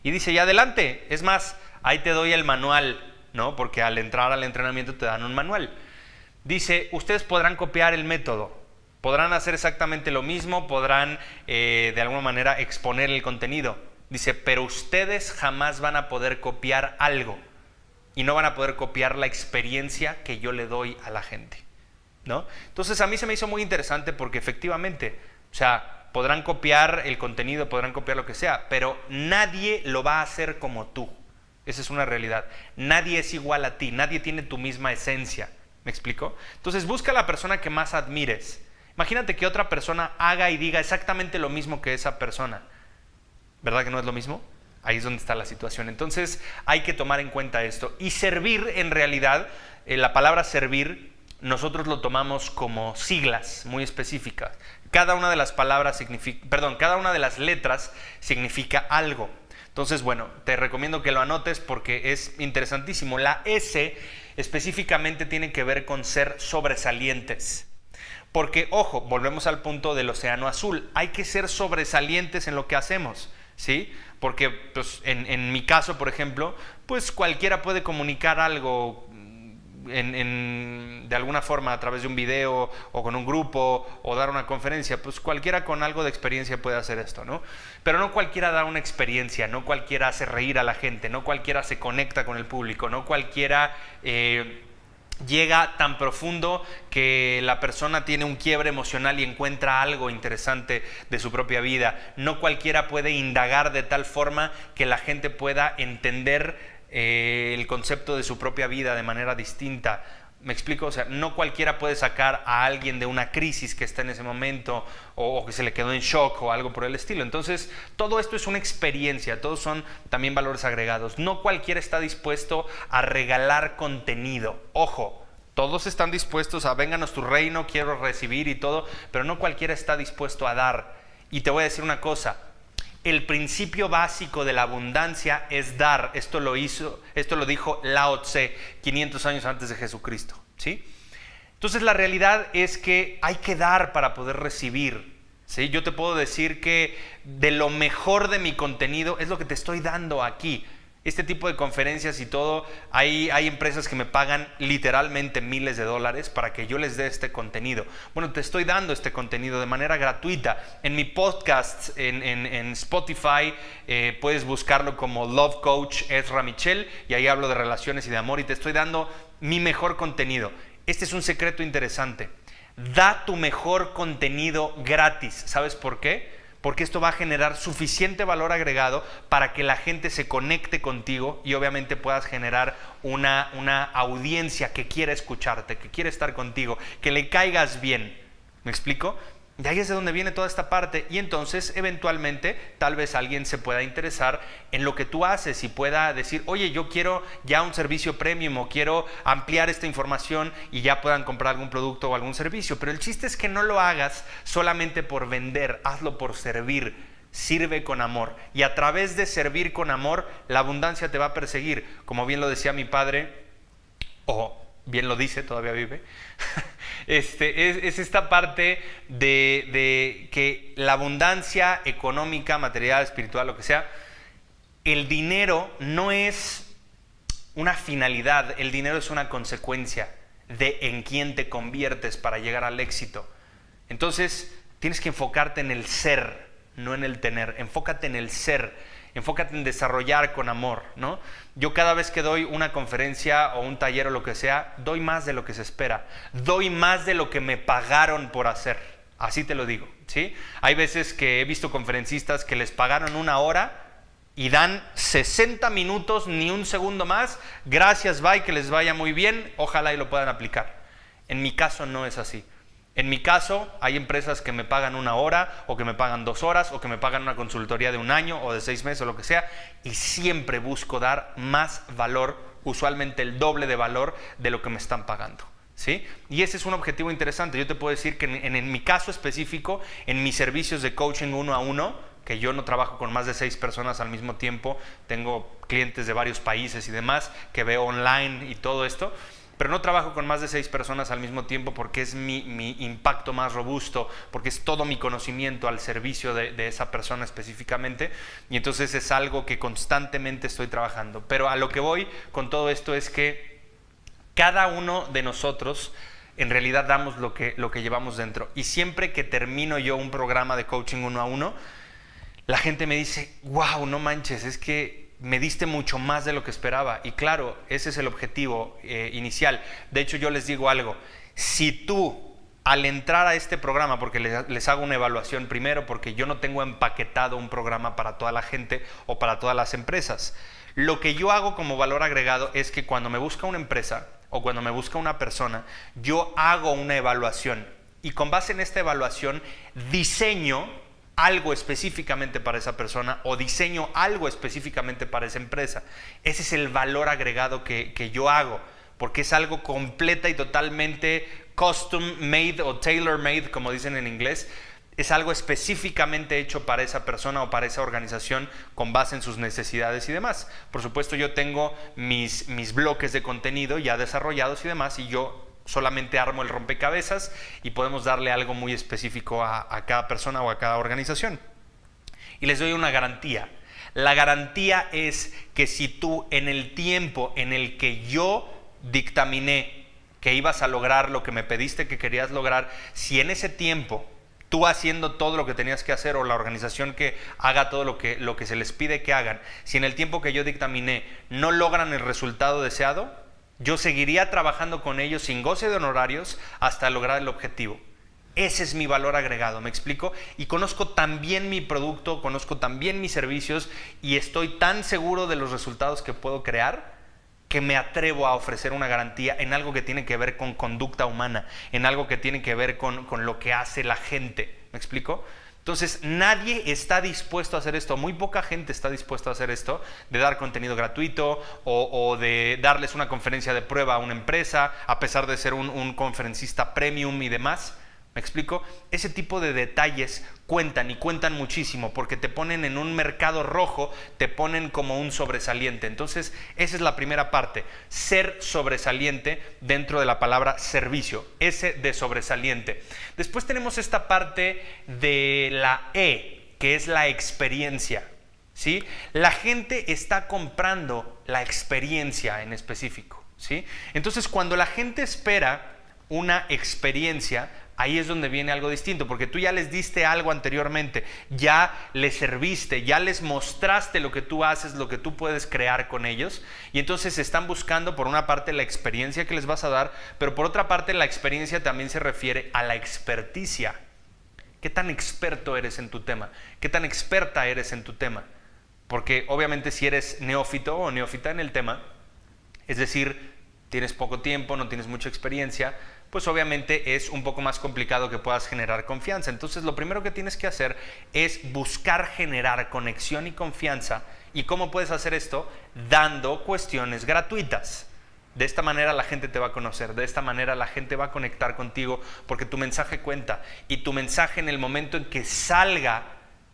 Y dice, y adelante, es más, ahí te doy el manual, ¿no? Porque al entrar al entrenamiento te dan un manual. Dice, ustedes podrán copiar el método, podrán hacer exactamente lo mismo, podrán de alguna manera exponer el contenido. Dice, pero ustedes jamás van a poder copiar algo y no van a poder copiar la experiencia que yo le doy a la gente, ¿no? Entonces a mí se me hizo muy interesante porque efectivamente, o sea, podrán copiar el contenido, podrán copiar lo que sea, pero nadie lo va a hacer como tú. Esa es una realidad. Nadie es igual a ti, nadie tiene tu misma esencia. ¿Me explico? Entonces busca a la persona que más admires. Imagínate que otra persona haga y diga exactamente lo mismo que esa persona. ¿Verdad que no es lo mismo? Ahí es donde está la situación. Entonces hay que tomar en cuenta esto. Y servir, en realidad, la palabra servir, nosotros lo tomamos como siglas muy específicas. Cada una de las palabras cada una de las letras significa algo. Entonces, bueno, te recomiendo que lo anotes porque es interesantísimo. La S específicamente tiene que ver con ser sobresalientes. Porque, ojo, volvemos al punto del océano azul. Hay que ser sobresalientes en lo que hacemos, ¿sí? Porque pues, en mi caso, por ejemplo, pues cualquiera puede comunicar algo de alguna forma a través de un video o con un grupo o dar una conferencia. Pues cualquiera con algo de experiencia puede hacer esto, ¿no? Pero no cualquiera da una experiencia, no cualquiera hace reír a la gente, no cualquiera se conecta con el público, no cualquiera llega tan profundo que la persona tiene un quiebre emocional y encuentra algo interesante de su propia vida. No cualquiera puede indagar de tal forma que la gente pueda entender el concepto de su propia vida de manera distinta. ¿Me explico? O sea, no cualquiera puede sacar a alguien de una crisis que está en ese momento o que se le quedó en shock o algo por el estilo. Entonces, todo esto es una experiencia, todos son también valores agregados. No cualquiera está dispuesto a regalar contenido. Ojo, todos están dispuestos a vénganos tu reino, quiero recibir y todo, pero no cualquiera está dispuesto a dar. Y te voy a decir una cosa. El principio básico de la abundancia es dar. Esto lo dijo Lao Tse 500 años antes de Jesucristo, ¿sí? Entonces la realidad es que hay que dar para poder recibir, ¿sí? Yo te puedo decir que de lo mejor de mi contenido es lo que te estoy dando aquí. Este tipo de conferencias y todo, hay empresas que me pagan literalmente miles de dólares para que yo les dé este contenido. Bueno, te estoy dando este contenido de manera gratuita. En mi podcast, en Spotify, puedes buscarlo como Love Coach Ezra Michel y ahí hablo de relaciones y de amor y te estoy dando mi mejor contenido. Este es un secreto interesante. Da tu mejor contenido gratis. ¿Sabes por qué? Porque esto va a generar suficiente valor agregado para que la gente se conecte contigo y obviamente puedas generar una audiencia que quiera escucharte, que quiera estar contigo, que le caigas bien. ¿Me explico? De ahí es de donde viene toda esta parte y entonces eventualmente tal vez alguien se pueda interesar en lo que tú haces y pueda decir, oye, yo quiero ya un servicio premium o quiero ampliar esta información y ya puedan comprar algún producto o algún servicio. Pero el chiste es que no lo hagas solamente por vender, hazlo por servir. Sirve con amor y a través de servir con amor la abundancia te va a perseguir. Como bien lo decía mi padre, o bien lo dice, todavía vive. Es esta parte de que la abundancia económica, material, espiritual, lo que sea, el dinero no es una finalidad, el dinero es una consecuencia de en quién te conviertes para llegar al éxito. Entonces, tienes que enfocarte en el ser, no en el tener. Enfócate en el ser. Enfócate en desarrollar con amor, ¿no? Yo cada vez que doy una conferencia o un taller o lo que sea, doy más de lo que se espera. Doy más de lo que me pagaron por hacer. Así te lo digo, ¿sí? Hay veces que he visto conferencistas que les pagaron 1 hora y dan 60 minutos, ni un segundo más. Gracias, bye, que les vaya muy bien. Ojalá y lo puedan aplicar. En mi caso no es así. En mi caso, hay empresas que me pagan 1 hora o que me pagan 2 horas o que me pagan una consultoría de 1 año o de 6 meses o lo que sea y siempre busco dar más valor, usualmente el doble de valor de lo que me están pagando, ¿sí? Y ese es un objetivo interesante. Yo te puedo decir que en mi caso específico, en mis servicios de coaching 1 a 1, que yo no trabajo con más de 6 personas al mismo tiempo, tengo clientes de varios países y demás que veo online y todo esto, pero no trabajo con más de 6 personas al mismo tiempo porque es mi impacto más robusto, porque es todo mi conocimiento al servicio de esa persona específicamente, y entonces es algo que constantemente estoy trabajando. Pero a lo que voy con todo esto es que cada uno de nosotros en realidad damos lo que llevamos dentro, y siempre que termino yo un programa de coaching 1 a 1, la gente me dice, wow, no manches, es que me diste mucho más de lo que esperaba. Y claro, ese es el objetivo inicial. De hecho, yo les digo algo. Si tú, al entrar a este programa, porque les hago una evaluación primero, porque yo no tengo empaquetado un programa para toda la gente o para todas las empresas. Lo que yo hago como valor agregado es que cuando me busca una empresa o cuando me busca una persona, yo hago una evaluación. Y con base en esta evaluación, diseño algo específicamente para esa persona o diseño algo específicamente para esa empresa. Ese es el valor agregado que yo hago, porque es algo completa y totalmente custom made o tailor made, como dicen en inglés. Es algo específicamente hecho para esa persona o para esa organización con base en sus necesidades y demás. Por supuesto, yo tengo mis bloques de contenido ya desarrollados y demás, y yo Solamente armo el rompecabezas y podemos darle algo muy específico a cada persona o a cada organización. Y les doy una garantía. La garantía es que si tú en el tiempo en el que yo dictaminé que ibas a lograr lo que me pediste que querías lograr, si en ese tiempo tú haciendo todo lo que tenías que hacer o la organización que haga todo lo que se les pide que hagan, si en el tiempo que yo dictaminé no logran el resultado deseado, yo seguiría trabajando con ellos sin goce de honorarios hasta lograr el objetivo. Ese es mi valor agregado, ¿me explico? Y conozco tan bien mi producto, conozco tan bien mis servicios y estoy tan seguro de los resultados que puedo crear que me atrevo a ofrecer una garantía en algo que tiene que ver con conducta humana, en algo que tiene que ver con lo que hace la gente, ¿me explico? Entonces nadie está dispuesto a hacer esto, muy poca gente está dispuesta a hacer esto, de dar contenido gratuito o de darles una conferencia de prueba a una empresa, a pesar de ser un conferencista premium y demás. ¿Me explico? Ese tipo de detalles cuentan y cuentan muchísimo porque te ponen en un mercado rojo, te ponen como un sobresaliente. Entonces, esa es la primera parte, ser sobresaliente dentro de la palabra servicio, ese de sobresaliente. Después tenemos esta parte de la E, que es la experiencia, ¿sí? La gente está comprando la experiencia en específico, ¿sí? Entonces, cuando la gente espera una experiencia, ahí es donde viene algo distinto, porque tú ya les diste algo anteriormente, ya les serviste, ya les mostraste lo que tú haces, lo que tú puedes crear con ellos, y entonces están buscando por una parte la experiencia que les vas a dar, pero por otra parte la experiencia también se refiere a la experticia. ¿Qué tan experto eres en tu tema? ¿Qué tan experta eres en tu tema? Porque obviamente si eres neófito o neófita en el tema, es decir, tienes poco tiempo, no tienes mucha experiencia, pues obviamente es un poco más complicado que puedas generar confianza. Entonces lo primero que tienes que hacer es buscar generar conexión y confianza. ¿Y cómo puedes hacer esto? Dando cuestiones gratuitas. De esta manera la gente te va a conocer, de esta manera la gente va a conectar contigo porque tu mensaje cuenta y tu mensaje en el momento en que salga,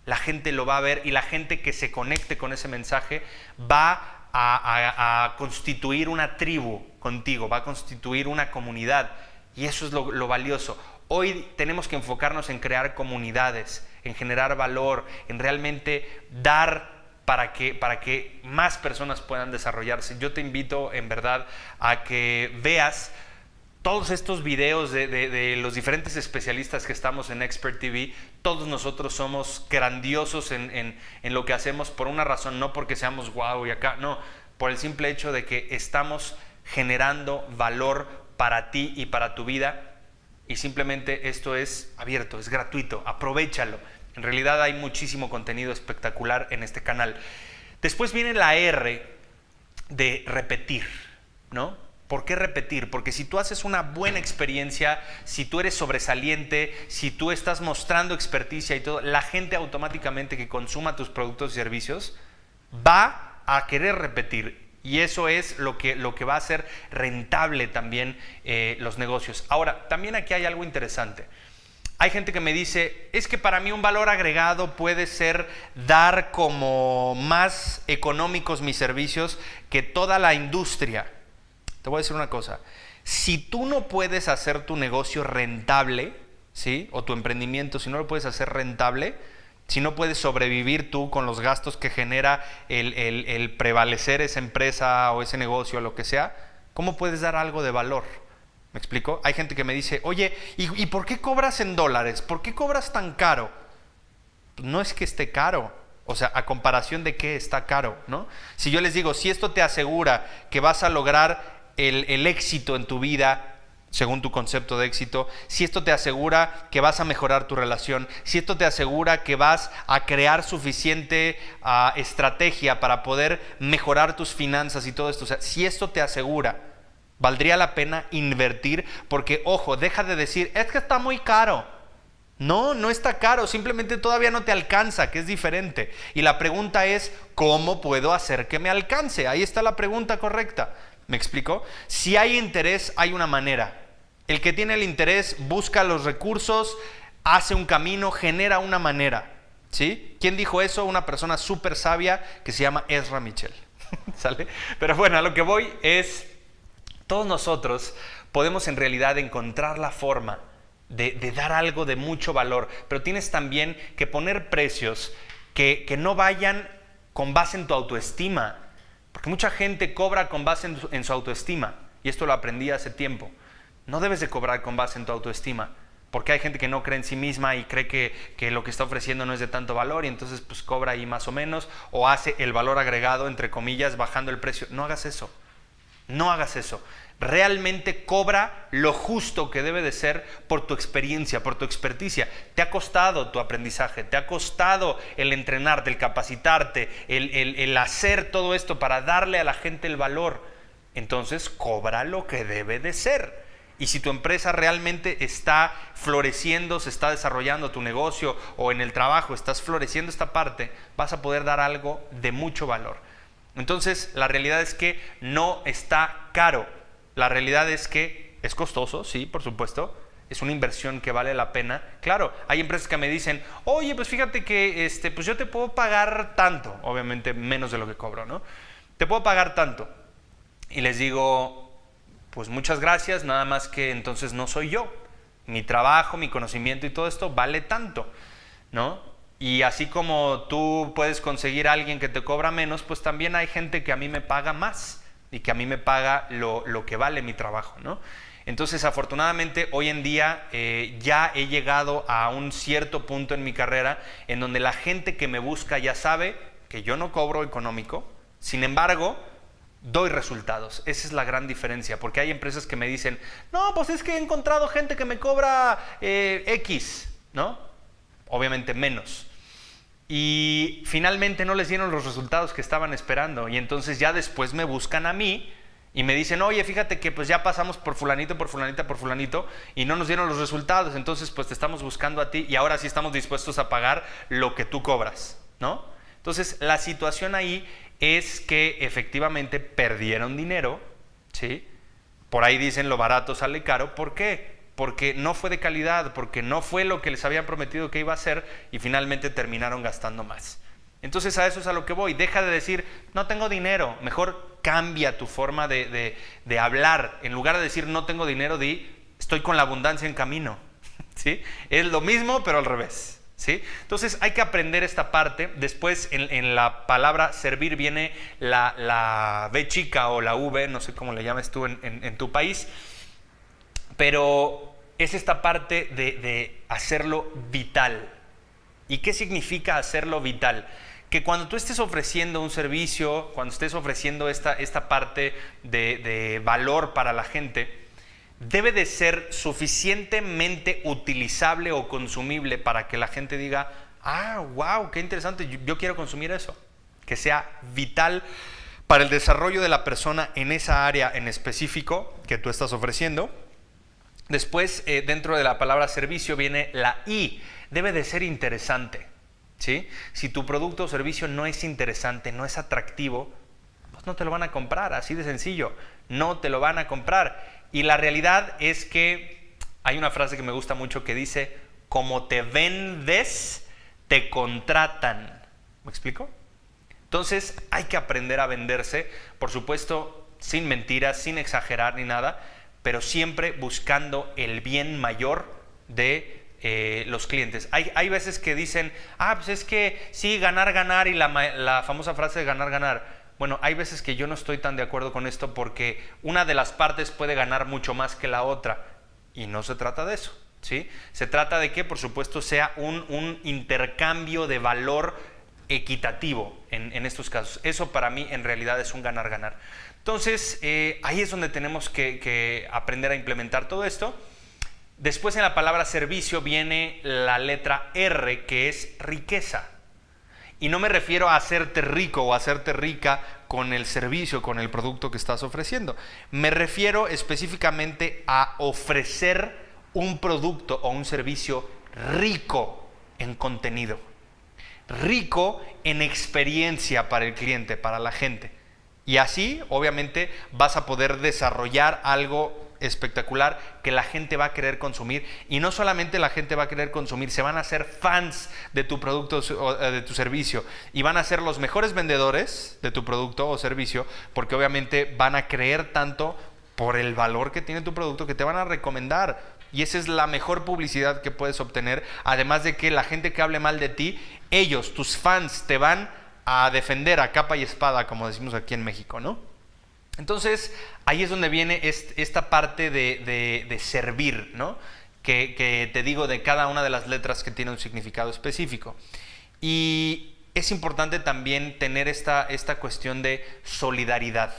la gente lo va a ver y la gente que se conecte con ese mensaje va a constituir una tribu contigo, va a constituir una comunidad. Y eso es lo valioso. Hoy tenemos que enfocarnos en crear comunidades, en generar valor, en realmente dar para que más personas puedan desarrollarse. Yo te invito en verdad a que veas todos estos videos de los diferentes especialistas que estamos en Expert TV. Todos nosotros somos grandiosos en lo que hacemos por una razón, no porque seamos guau y acá, no, por el simple hecho de que estamos generando valor para ti y para tu vida, y simplemente esto es abierto, es gratuito, aprovéchalo. En realidad hay muchísimo contenido espectacular en este canal. Después viene la R de repetir, ¿no? ¿Por qué repetir? Porque si tú haces una buena experiencia, si tú eres sobresaliente, si tú estás mostrando experticia y todo, la gente automáticamente que consuma tus productos y servicios va a querer repetir. Y eso es lo que va a hacer rentable también los negocios. Ahora, también aquí hay algo interesante. Hay gente que me dice, es que para mí un valor agregado puede ser dar como más económicos mis servicios que toda la industria. Te voy a decir una cosa. Si tú no puedes hacer tu negocio rentable, ¿sí? O tu emprendimiento, si no lo puedes hacer rentable, si no puedes sobrevivir tú con los gastos que genera el prevalecer esa empresa o ese negocio o lo que sea, ¿cómo puedes dar algo de valor? ¿Me explico? Hay gente que me dice, oye, ¿y por qué cobras en dólares? ¿Por qué cobras tan caro? Pues no es que esté caro. O sea, a comparación de qué está caro, ¿no? Si yo les digo, si esto te asegura que vas a lograr el éxito en tu vida, según tu concepto de éxito, si esto te asegura que vas a mejorar tu relación, si esto te asegura que vas a crear suficiente estrategia para poder mejorar tus finanzas y todo esto, o sea, si esto te asegura, valdría la pena invertir, porque ojo, deja de decir, es que está muy caro. No, no está caro, simplemente todavía no te alcanza, que es diferente. Y la pregunta es, ¿cómo puedo hacer que me alcance? Ahí está la pregunta correcta. ¿Me explico? Si hay interés, hay una manera. El que tiene el interés busca los recursos, hace un camino, genera una manera, ¿sí? ¿Quién dijo eso? Una persona súper sabia que se llama Ezra Mitchell. ¿Sale? Pero bueno, a lo que voy es, todos nosotros podemos en realidad encontrar la forma de dar algo de mucho valor, pero tienes también que poner precios que no vayan con base en tu autoestima, porque mucha gente cobra con base en su autoestima, y esto lo aprendí hace tiempo. No debes de cobrar con base en tu autoestima, porque hay gente que no cree en sí misma y cree que lo que está ofreciendo no es de tanto valor y entonces pues cobra ahí más o menos, o hace el valor agregado, entre comillas, bajando el precio. No hagas eso, no hagas eso. Realmente cobra lo justo que debe de ser por tu experiencia, por tu experticia. Te ha costado tu aprendizaje, te ha costado el entrenarte, el capacitarte, el hacer todo esto para darle a la gente el valor. Entonces cobra lo que debe de ser. Y si tu empresa realmente está floreciendo, se está desarrollando tu negocio o en el trabajo, estás floreciendo esta parte, vas a poder dar algo de mucho valor. Entonces, la realidad es que no está caro. La realidad es que es costoso, sí, por supuesto. Es una inversión que vale la pena. Claro, hay empresas que me dicen, oye, pues fíjate que pues yo te puedo pagar tanto. Obviamente menos de lo que cobro, ¿no? Te puedo pagar tanto. Y les digo, pues muchas gracias, nada más que entonces no soy yo. Mi trabajo, mi conocimiento y todo esto vale tanto, ¿no? Y así como tú puedes conseguir a alguien que te cobra menos, pues también hay gente que a mí me paga más y que a mí me paga lo que vale mi trabajo, ¿no? Entonces, afortunadamente, hoy en día ya he llegado a un cierto punto en mi carrera en donde la gente que me busca ya sabe que yo no cobro económico, sin embargo, doy resultados. Esa es la gran diferencia, porque hay empresas que me dicen, no, pues es que he encontrado gente que me cobra X, ¿no? Obviamente menos. Y finalmente no les dieron los resultados que estaban esperando, y entonces ya después me buscan a mí y me dicen, oye, fíjate que pues ya pasamos por fulanito, por fulanita, por fulanito y no nos dieron los resultados, entonces pues te estamos buscando a ti y ahora sí estamos dispuestos a pagar lo que tú cobras, ¿no? Entonces la situación ahí es que efectivamente perdieron dinero, ¿sí? Por ahí dicen lo barato sale caro. ¿Por qué? Porque no fue de calidad, porque no fue lo que les habían prometido que iba a ser y finalmente terminaron gastando más. Entonces a eso es a lo que voy. Deja de decir, no tengo dinero. Mejor cambia tu forma de hablar. En lugar de decir, no tengo dinero, di, estoy con la abundancia en camino. ¿Sí? Es lo mismo, pero al revés. ¿Sí? Entonces hay que aprender esta parte. Después en la palabra servir viene la V chica o la V, no sé cómo le llames tú en tu país. Pero es esta parte de hacerlo vital. ¿Y qué significa hacerlo vital? Que cuando tú estés ofreciendo un servicio, cuando estés ofreciendo esta parte de valor para la gente, debe de ser suficientemente utilizable o consumible para que la gente diga, ah, wow, qué interesante, yo quiero consumir eso. Que sea vital para el desarrollo de la persona en esa área en específico que tú estás ofreciendo. Después, dentro de la palabra servicio viene la I. Debe de ser interesante, ¿sí? Si tu producto o servicio no es interesante, no es atractivo, pues no te lo van a comprar, así de sencillo. No te lo van a comprar. Y la realidad es que hay una frase que me gusta mucho que dice, como te vendes, te contratan. ¿Me explico? Entonces, hay que aprender a venderse, por supuesto, sin mentiras, sin exagerar ni nada, pero siempre buscando el bien mayor de los clientes. Hay veces que dicen, pues es que sí, ganar, ganar, y la famosa frase de ganar, ganar. Bueno, hay veces que yo no estoy tan de acuerdo con esto porque una de las partes puede ganar mucho más que la otra y no se trata de eso, ¿sí? Se trata de que, por supuesto, sea un intercambio de valor equitativo en estos casos. Eso para mí en realidad es un ganar, ganar. Entonces, ahí es donde tenemos que aprender a implementar todo esto. Después en la palabra servicio viene la letra R, que es riqueza. Y no me refiero a hacerte rico o hacerte rica con el servicio, con el producto que estás ofreciendo. Me refiero específicamente a ofrecer un producto o un servicio rico en contenido, rico en experiencia para el cliente, para la gente. Y así, obviamente, vas a poder desarrollar algo espectacular que la gente va a querer consumir. Y no solamente la gente va a querer consumir, se van a hacer fans de tu producto o de tu servicio. Y van a ser los mejores vendedores de tu producto o servicio, porque obviamente van a creer tanto por el valor que tiene tu producto, que te van a recomendar. Y esa es la mejor publicidad que puedes obtener. Además de que la gente que hable mal de ti, ellos, tus fans, te van a defender a capa y espada, como decimos aquí en México, ¿no? Entonces, ahí es donde viene esta parte de servir, ¿no? Que te digo de cada una de las letras que tiene un significado específico. Y es importante también tener esta cuestión de solidaridad.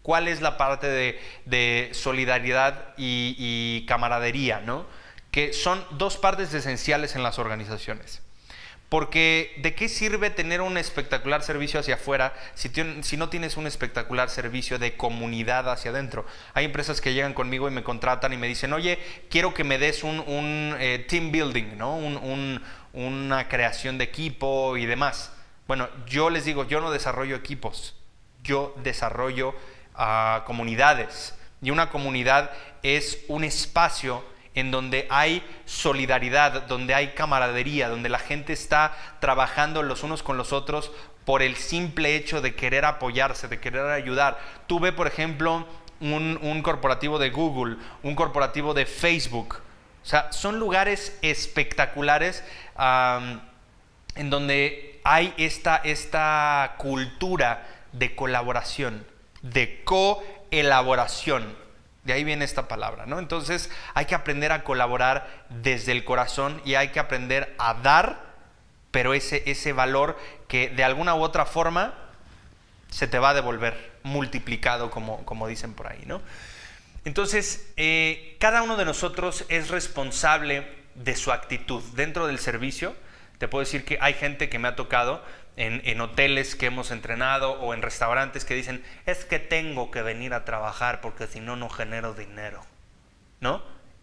¿Cuál es la parte de solidaridad y camaradería, ¿no? Que son dos partes esenciales en las organizaciones. Porque ¿de qué sirve tener un espectacular servicio hacia afuera si no tienes un espectacular servicio de comunidad hacia adentro? Hay empresas que llegan conmigo y me contratan y me dicen, oye, quiero que me des un team building, ¿no? Una creación de equipo y demás. Bueno, yo les digo, yo no desarrollo equipos, yo desarrollo comunidades. Y una comunidad es un espacio en donde hay solidaridad, donde hay camaradería, donde la gente está trabajando los unos con los otros por el simple hecho de querer apoyarse, de querer ayudar. Tú ve, por ejemplo, un corporativo de Google, un corporativo de Facebook. O sea, son lugares espectaculares en donde hay esta cultura de colaboración, de coelaboración. De ahí viene esta palabra, ¿no? Entonces hay que aprender a colaborar desde el corazón y hay que aprender a dar, pero ese valor que de alguna u otra forma se te va a devolver multiplicado, como dicen por ahí, ¿no? Entonces, cada uno de nosotros es responsable de su actitud. Dentro del servicio, te puedo decir que hay gente que me ha tocado en hoteles que hemos entrenado o en restaurantes que dicen, es que tengo que venir a trabajar porque si no, no genero dinero, ¿no?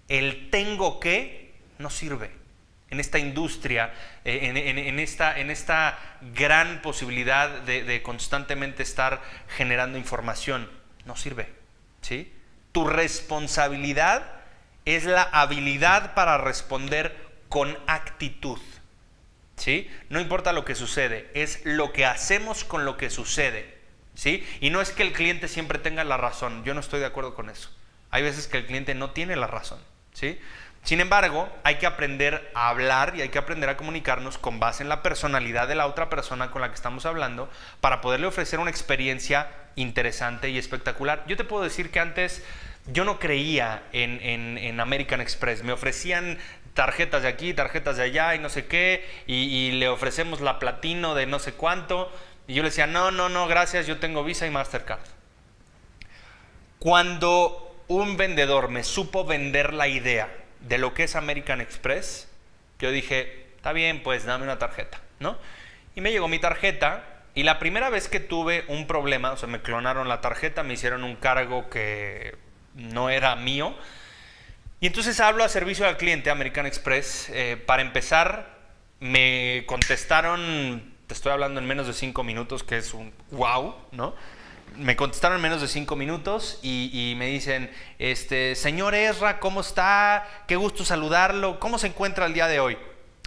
El tengo que no sirve. En esta industria, en esta gran posibilidad de constantemente estar generando información, no sirve, ¿sí? Tu responsabilidad es la habilidad para responder con actitud. ¿Sí? No importa lo que sucede, es lo que hacemos con lo que sucede, ¿sí? Y no es que el cliente siempre tenga la razón, yo no estoy de acuerdo con eso. Hay veces que el cliente no tiene la razón, ¿sí? Sin embargo, hay que aprender a hablar y hay que aprender a comunicarnos con base en la personalidad de la otra persona con la que estamos hablando para poderle ofrecer una experiencia interesante y espectacular. Yo te puedo decir que antes yo no creía en American Express. Me ofrecían tarjetas de aquí, tarjetas de allá y no sé qué, y le ofrecemos la platino de no sé cuánto, y yo le decía, no, gracias, yo tengo Visa y Mastercard. Cuando un vendedor me supo vender la idea de lo que es American Express, yo dije, está bien, pues dame una tarjeta, ¿no? Y me llegó mi tarjeta, y la primera vez que tuve un problema, o sea, me clonaron la tarjeta, me hicieron un cargo que no era mío. Y entonces hablo a servicio al cliente, American Express. Para empezar, me contestaron, te estoy hablando en menos de 5 minutos, que es un wow, ¿no? Me contestaron en menos de 5 minutos y me dicen, señor Ezra, ¿cómo está? Qué gusto saludarlo. ¿Cómo se encuentra el día de hoy?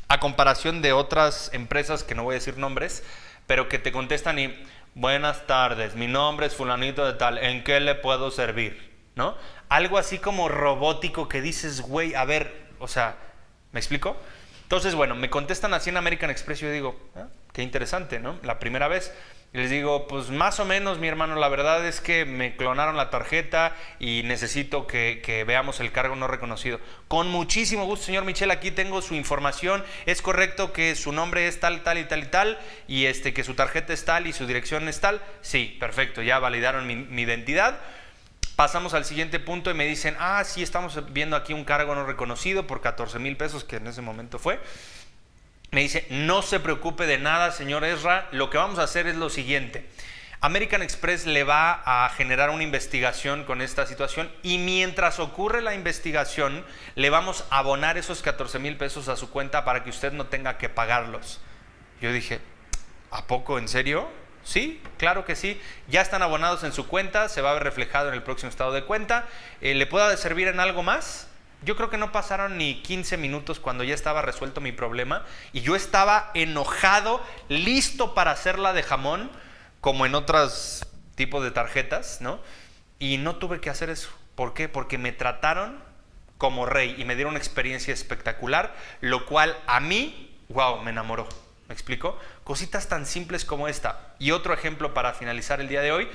A comparación de otras empresas, que no voy a decir nombres, pero que te contestan y, buenas tardes, mi nombre es fulanito de tal, ¿en qué le puedo servir? ¿No? Algo así como robótico que dices, güey, a ver, o sea, ¿me explico? Entonces, bueno, me contestan así en American Express y yo digo, qué interesante, ¿no? La primera vez. Y les digo, pues más o menos, mi hermano, la verdad es que me clonaron la tarjeta y necesito que veamos el cargo no reconocido. Con muchísimo gusto, señor Michel, aquí tengo su información. Es correcto que su nombre es tal, tal y tal y tal, y que su tarjeta es tal y su dirección es tal. Sí, perfecto, ya validaron mi identidad. Pasamos al siguiente punto y me dicen, sí, estamos viendo aquí un cargo no reconocido por 14,000 pesos, que en ese momento fue. Me dice, no se preocupe de nada, señor Ezra, lo que vamos a hacer es lo siguiente. American Express le va a generar una investigación con esta situación y mientras ocurre la investigación, le vamos a abonar esos 14,000 pesos a su cuenta para que usted no tenga que pagarlos. Yo dije, ¿a poco? ¿En serio? Sí, claro que sí, ya están abonados en su cuenta, se va a ver reflejado en el próximo estado de cuenta. ¿Le puedo servir en algo más? Yo creo que no pasaron ni 15 minutos cuando ya estaba resuelto mi problema y yo estaba enojado, listo para hacerla de jamón, como en otros tipos de tarjetas, ¿no? y no tuve que hacer eso. ¿Por qué? Porque me trataron como rey y me dieron una experiencia espectacular, lo cual a mí, wow, me enamoró. ¿Me explico? Cositas tan simples como esta. Y otro ejemplo para finalizar el día de hoy.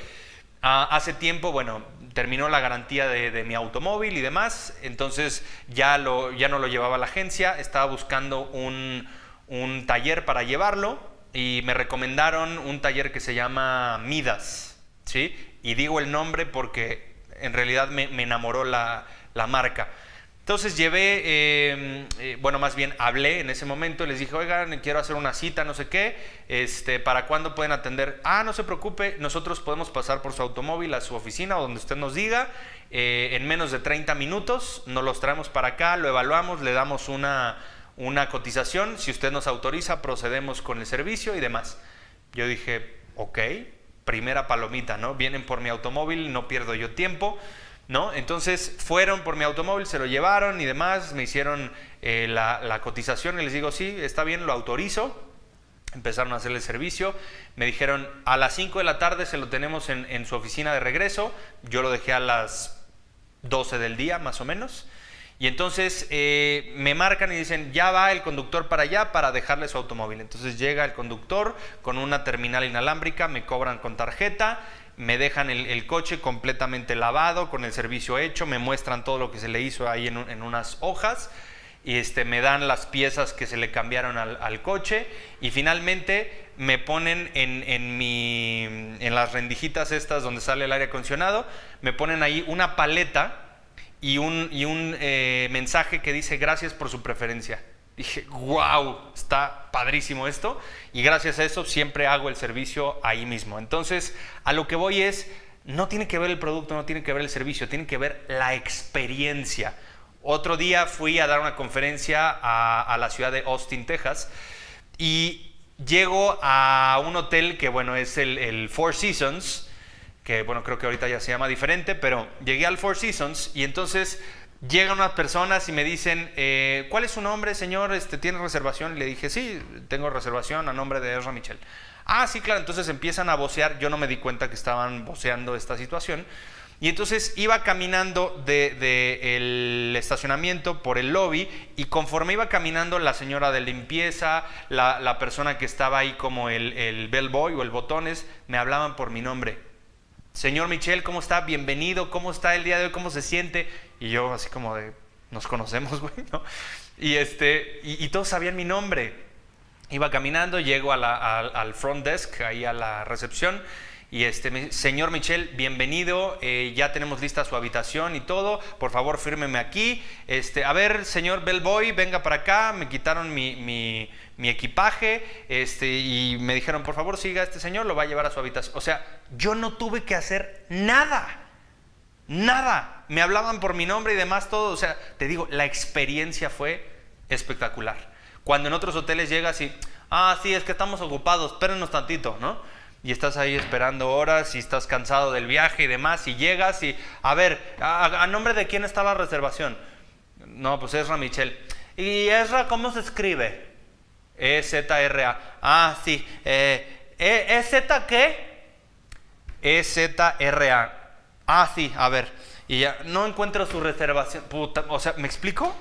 Hace tiempo, bueno, terminó la garantía de mi automóvil y demás, entonces ya no lo llevaba a la agencia, estaba buscando un taller para llevarlo y me recomendaron un taller que se llama Midas, ¿sí? Y digo el nombre porque en realidad me enamoró la marca. Entonces más bien hablé en ese momento y les dije, oigan, quiero hacer una cita, no sé qué, ¿para cuándo pueden atender? No se preocupe, nosotros podemos pasar por su automóvil a su oficina o donde usted nos diga, en menos de 30 minutos, nos los traemos para acá, lo evaluamos, le damos una cotización, si usted nos autoriza, procedemos con el servicio y demás. Yo dije, ok, primera palomita, ¿no? Vienen por mi automóvil, no pierdo yo tiempo, ¿no? Entonces fueron por mi automóvil, se lo llevaron y demás, me hicieron la cotización y les digo, sí, está bien, lo autorizo. Empezaron a hacer el servicio, me dijeron, a las 5 de la tarde se lo tenemos en su oficina de regreso. Yo lo dejé a las 12 del día, más o menos. Y entonces me marcan y dicen, ya va el conductor para allá para dejarle su automóvil. Entonces llega el conductor con una terminal inalámbrica, me cobran con tarjeta, me dejan el coche completamente lavado, con el servicio hecho, me muestran todo lo que se le hizo ahí en unas hojas, y me dan las piezas que se le cambiaron al coche, y finalmente me ponen en las rendijitas estas donde sale el aire acondicionado, me ponen ahí una paleta y un mensaje que dice gracias por su preferencia. Dije, wow, está padrísimo esto, y gracias a eso siempre hago el servicio ahí mismo. Entonces, a lo que voy es, no tiene que ver el producto, no tiene que ver el servicio, tiene que ver la experiencia. Otro día fui a dar una conferencia a la ciudad de Austin, Texas, y llego a un hotel que, bueno, es el Four Seasons, que, bueno, creo que ahorita ya se llama diferente, pero llegué al Four Seasons y entonces llegan unas personas y me dicen, ¿cuál es su nombre, señor? ¿Tiene reservación? Y le dije, sí, tengo reservación a nombre de Ezra Michel. Sí, claro. Entonces empiezan a vocear. Yo no me di cuenta que estaban voceando esta situación. Y entonces iba caminando del estacionamiento por el lobby, y conforme iba caminando, la señora de limpieza, la persona que estaba ahí como el bellboy o el botones, me hablaban por mi nombre. Señor Michel, ¿cómo está? Bienvenido, ¿cómo está el día de hoy? ¿Cómo se siente? Y yo así como de, nos conocemos, güey, ¿no? Y todos sabían mi nombre. Iba caminando, llego al front desk, ahí a la recepción, y señor Michel, bienvenido, ya tenemos lista su habitación y todo, por favor fírmeme aquí. A ver, señor bellboy, venga para acá. Me quitaron mi equipaje, y me dijeron, por favor siga a este señor, lo va a llevar a su habitación. O sea, yo no tuve que hacer nada, me hablaban por mi nombre y demás, todo. O sea, te digo, la experiencia fue espectacular. Cuando en otros hoteles llegas y, sí, es que estamos ocupados, espérenos tantito, ¿no? Y estás ahí esperando horas y estás cansado del viaje y demás, y llegas y, a ver, ¿a nombre de quién está la reservación? No, pues Ezra Michel. ¿Y Ezra cómo se escribe? E-Z-R-A. Sí. ¿E-Z qué? E-Z-R-A. Sí, a ver. Y ya, no encuentro su reservación. Puta, o sea, ¿me explico?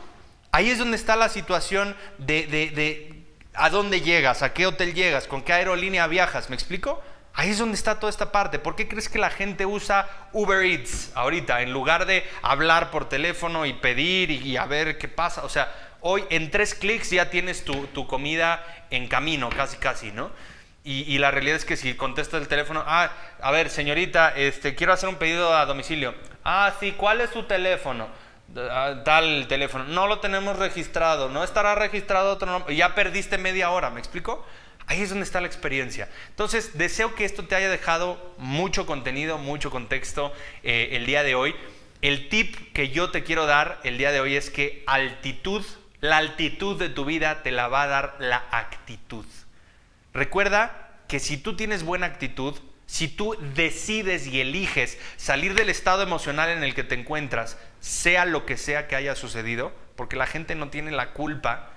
Ahí es donde está la situación de a dónde llegas, a qué hotel llegas, con qué aerolínea viajas, ¿me explico? Ahí es donde está toda esta parte. ¿Por qué crees que la gente usa Uber Eats ahorita en lugar de hablar por teléfono y pedir y a ver qué pasa? O sea, hoy en 3 clics ya tienes tu comida en camino, casi, ¿no? Y la realidad es que si contestas el teléfono, a ver, señorita, quiero hacer un pedido a domicilio. Sí, ¿cuál es su teléfono? Tal teléfono. No lo tenemos registrado, no estará registrado otro nombre. Ya perdiste media hora, ¿me explico? Ahí es donde está la experiencia. Entonces, deseo que esto te haya dejado mucho contenido, mucho contexto el día de hoy. El tip que yo te quiero dar el día de hoy es que la altitud de tu vida te la va a dar la actitud. Recuerda que si tú tienes buena actitud, si tú decides y eliges salir del estado emocional en el que te encuentras, sea lo que sea que haya sucedido, porque la gente no tiene la culpa.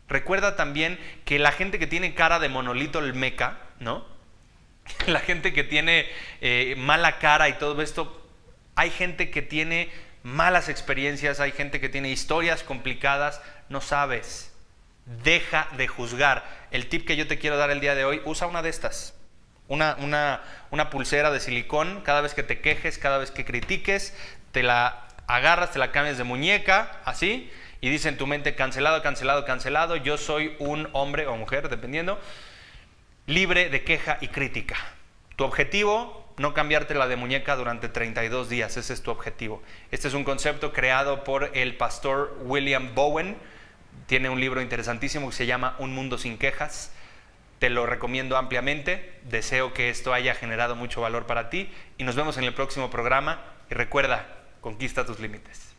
Recuerda también que la gente que tiene cara de monolito olmeca, ¿no? La gente que tiene mala cara y todo esto, Hay gente que tiene malas experiencias, hay gente que tiene historias complicadas, no sabes. Deja de juzgar. El tip que yo te quiero dar el día de hoy, usa una de estas. Una pulsera de silicón. Cada vez que te quejes, cada vez que critiques, te la agarras, te la cambias de muñeca, así, y dice en tu mente: cancelado, cancelado, cancelado. Yo soy un hombre o mujer, dependiendo, libre de queja y crítica. Tu objetivo: no cambiarte la de muñeca durante 32 días. Ese es tu objetivo. Este es un concepto creado por el pastor William Bowen. Tiene un libro interesantísimo que se llama Un Mundo Sin Quejas. Te lo recomiendo ampliamente. Deseo que esto haya generado mucho valor para ti. Y nos vemos en el próximo programa. Y recuerda, conquista tus límites.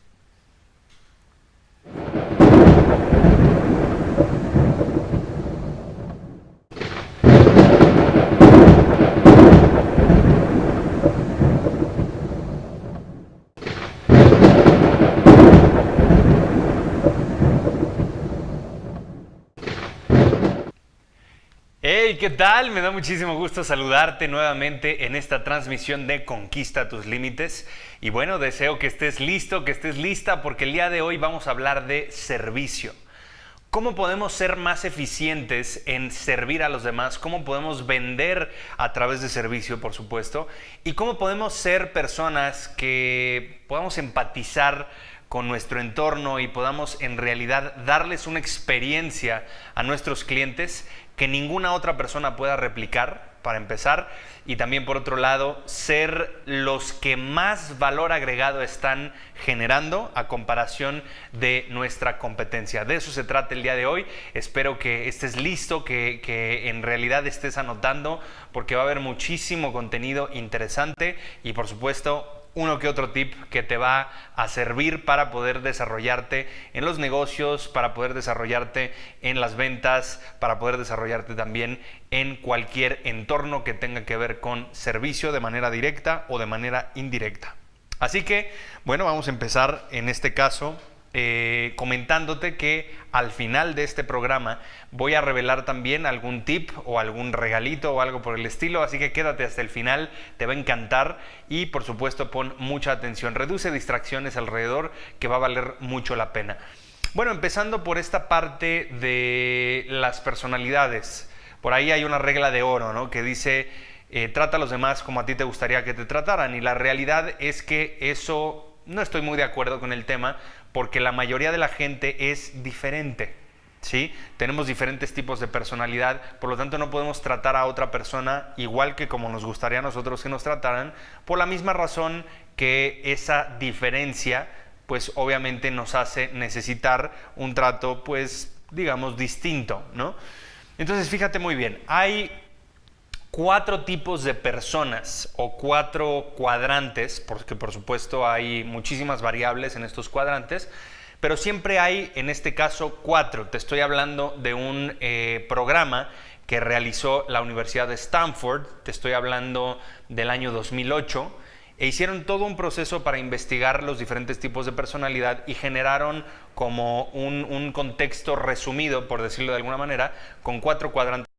Hey, ¿qué tal? Me da muchísimo gusto saludarte nuevamente en esta transmisión de Conquista tus Límites. Y bueno, deseo que estés listo, que estés lista, porque el día de hoy vamos a hablar de servicio. ¿Cómo podemos ser más eficientes en servir a los demás? ¿Cómo podemos vender a través de servicio, por supuesto? ¿Y cómo podemos ser personas que podamos empatizar con nuestro entorno y podamos en realidad darles una experiencia a nuestros clientes que ninguna otra persona pueda replicar, para empezar, y también por otro lado, ser los que más valor agregado están generando a comparación de nuestra competencia? De eso se trata el día de hoy. Espero que estés listo, que en realidad estés anotando, porque va a haber muchísimo contenido interesante y por supuesto uno que otro tip que te va a servir para poder desarrollarte en los negocios, para poder desarrollarte en las ventas, para poder desarrollarte también en cualquier entorno que tenga que ver con servicio de manera directa o de manera indirecta. Así que, bueno, vamos a empezar en este caso comentándote que al final de este programa voy a revelar también algún tip o algún regalito o algo por el estilo, así que quédate hasta el final, te va a encantar y por supuesto pon mucha atención, reduce distracciones alrededor, que va a valer mucho la pena. Bueno, empezando por esta parte de las personalidades. Por ahí hay una regla de oro, ¿no?, que dice: trata a los demás como a ti te gustaría que te trataran. Y la realidad es que eso no estoy muy de acuerdo con el tema, porque la mayoría de la gente es diferente, ¿sí? Tenemos diferentes tipos de personalidad, por lo tanto no podemos tratar a otra persona igual que como nos gustaría a nosotros que nos trataran, por la misma razón que esa diferencia pues obviamente nos hace necesitar un trato, pues digamos, distinto, ¿no? Entonces fíjate muy bien, hay 4 tipos de personas o 4 cuadrantes, porque por supuesto hay muchísimas variables en estos cuadrantes, pero siempre hay en este caso 4. Te estoy hablando de un programa que realizó la Universidad de Stanford, te estoy hablando del año 2008, e hicieron todo un proceso para investigar los diferentes tipos de personalidad y generaron como un contexto resumido, por decirlo de alguna manera, con 4 cuadrantes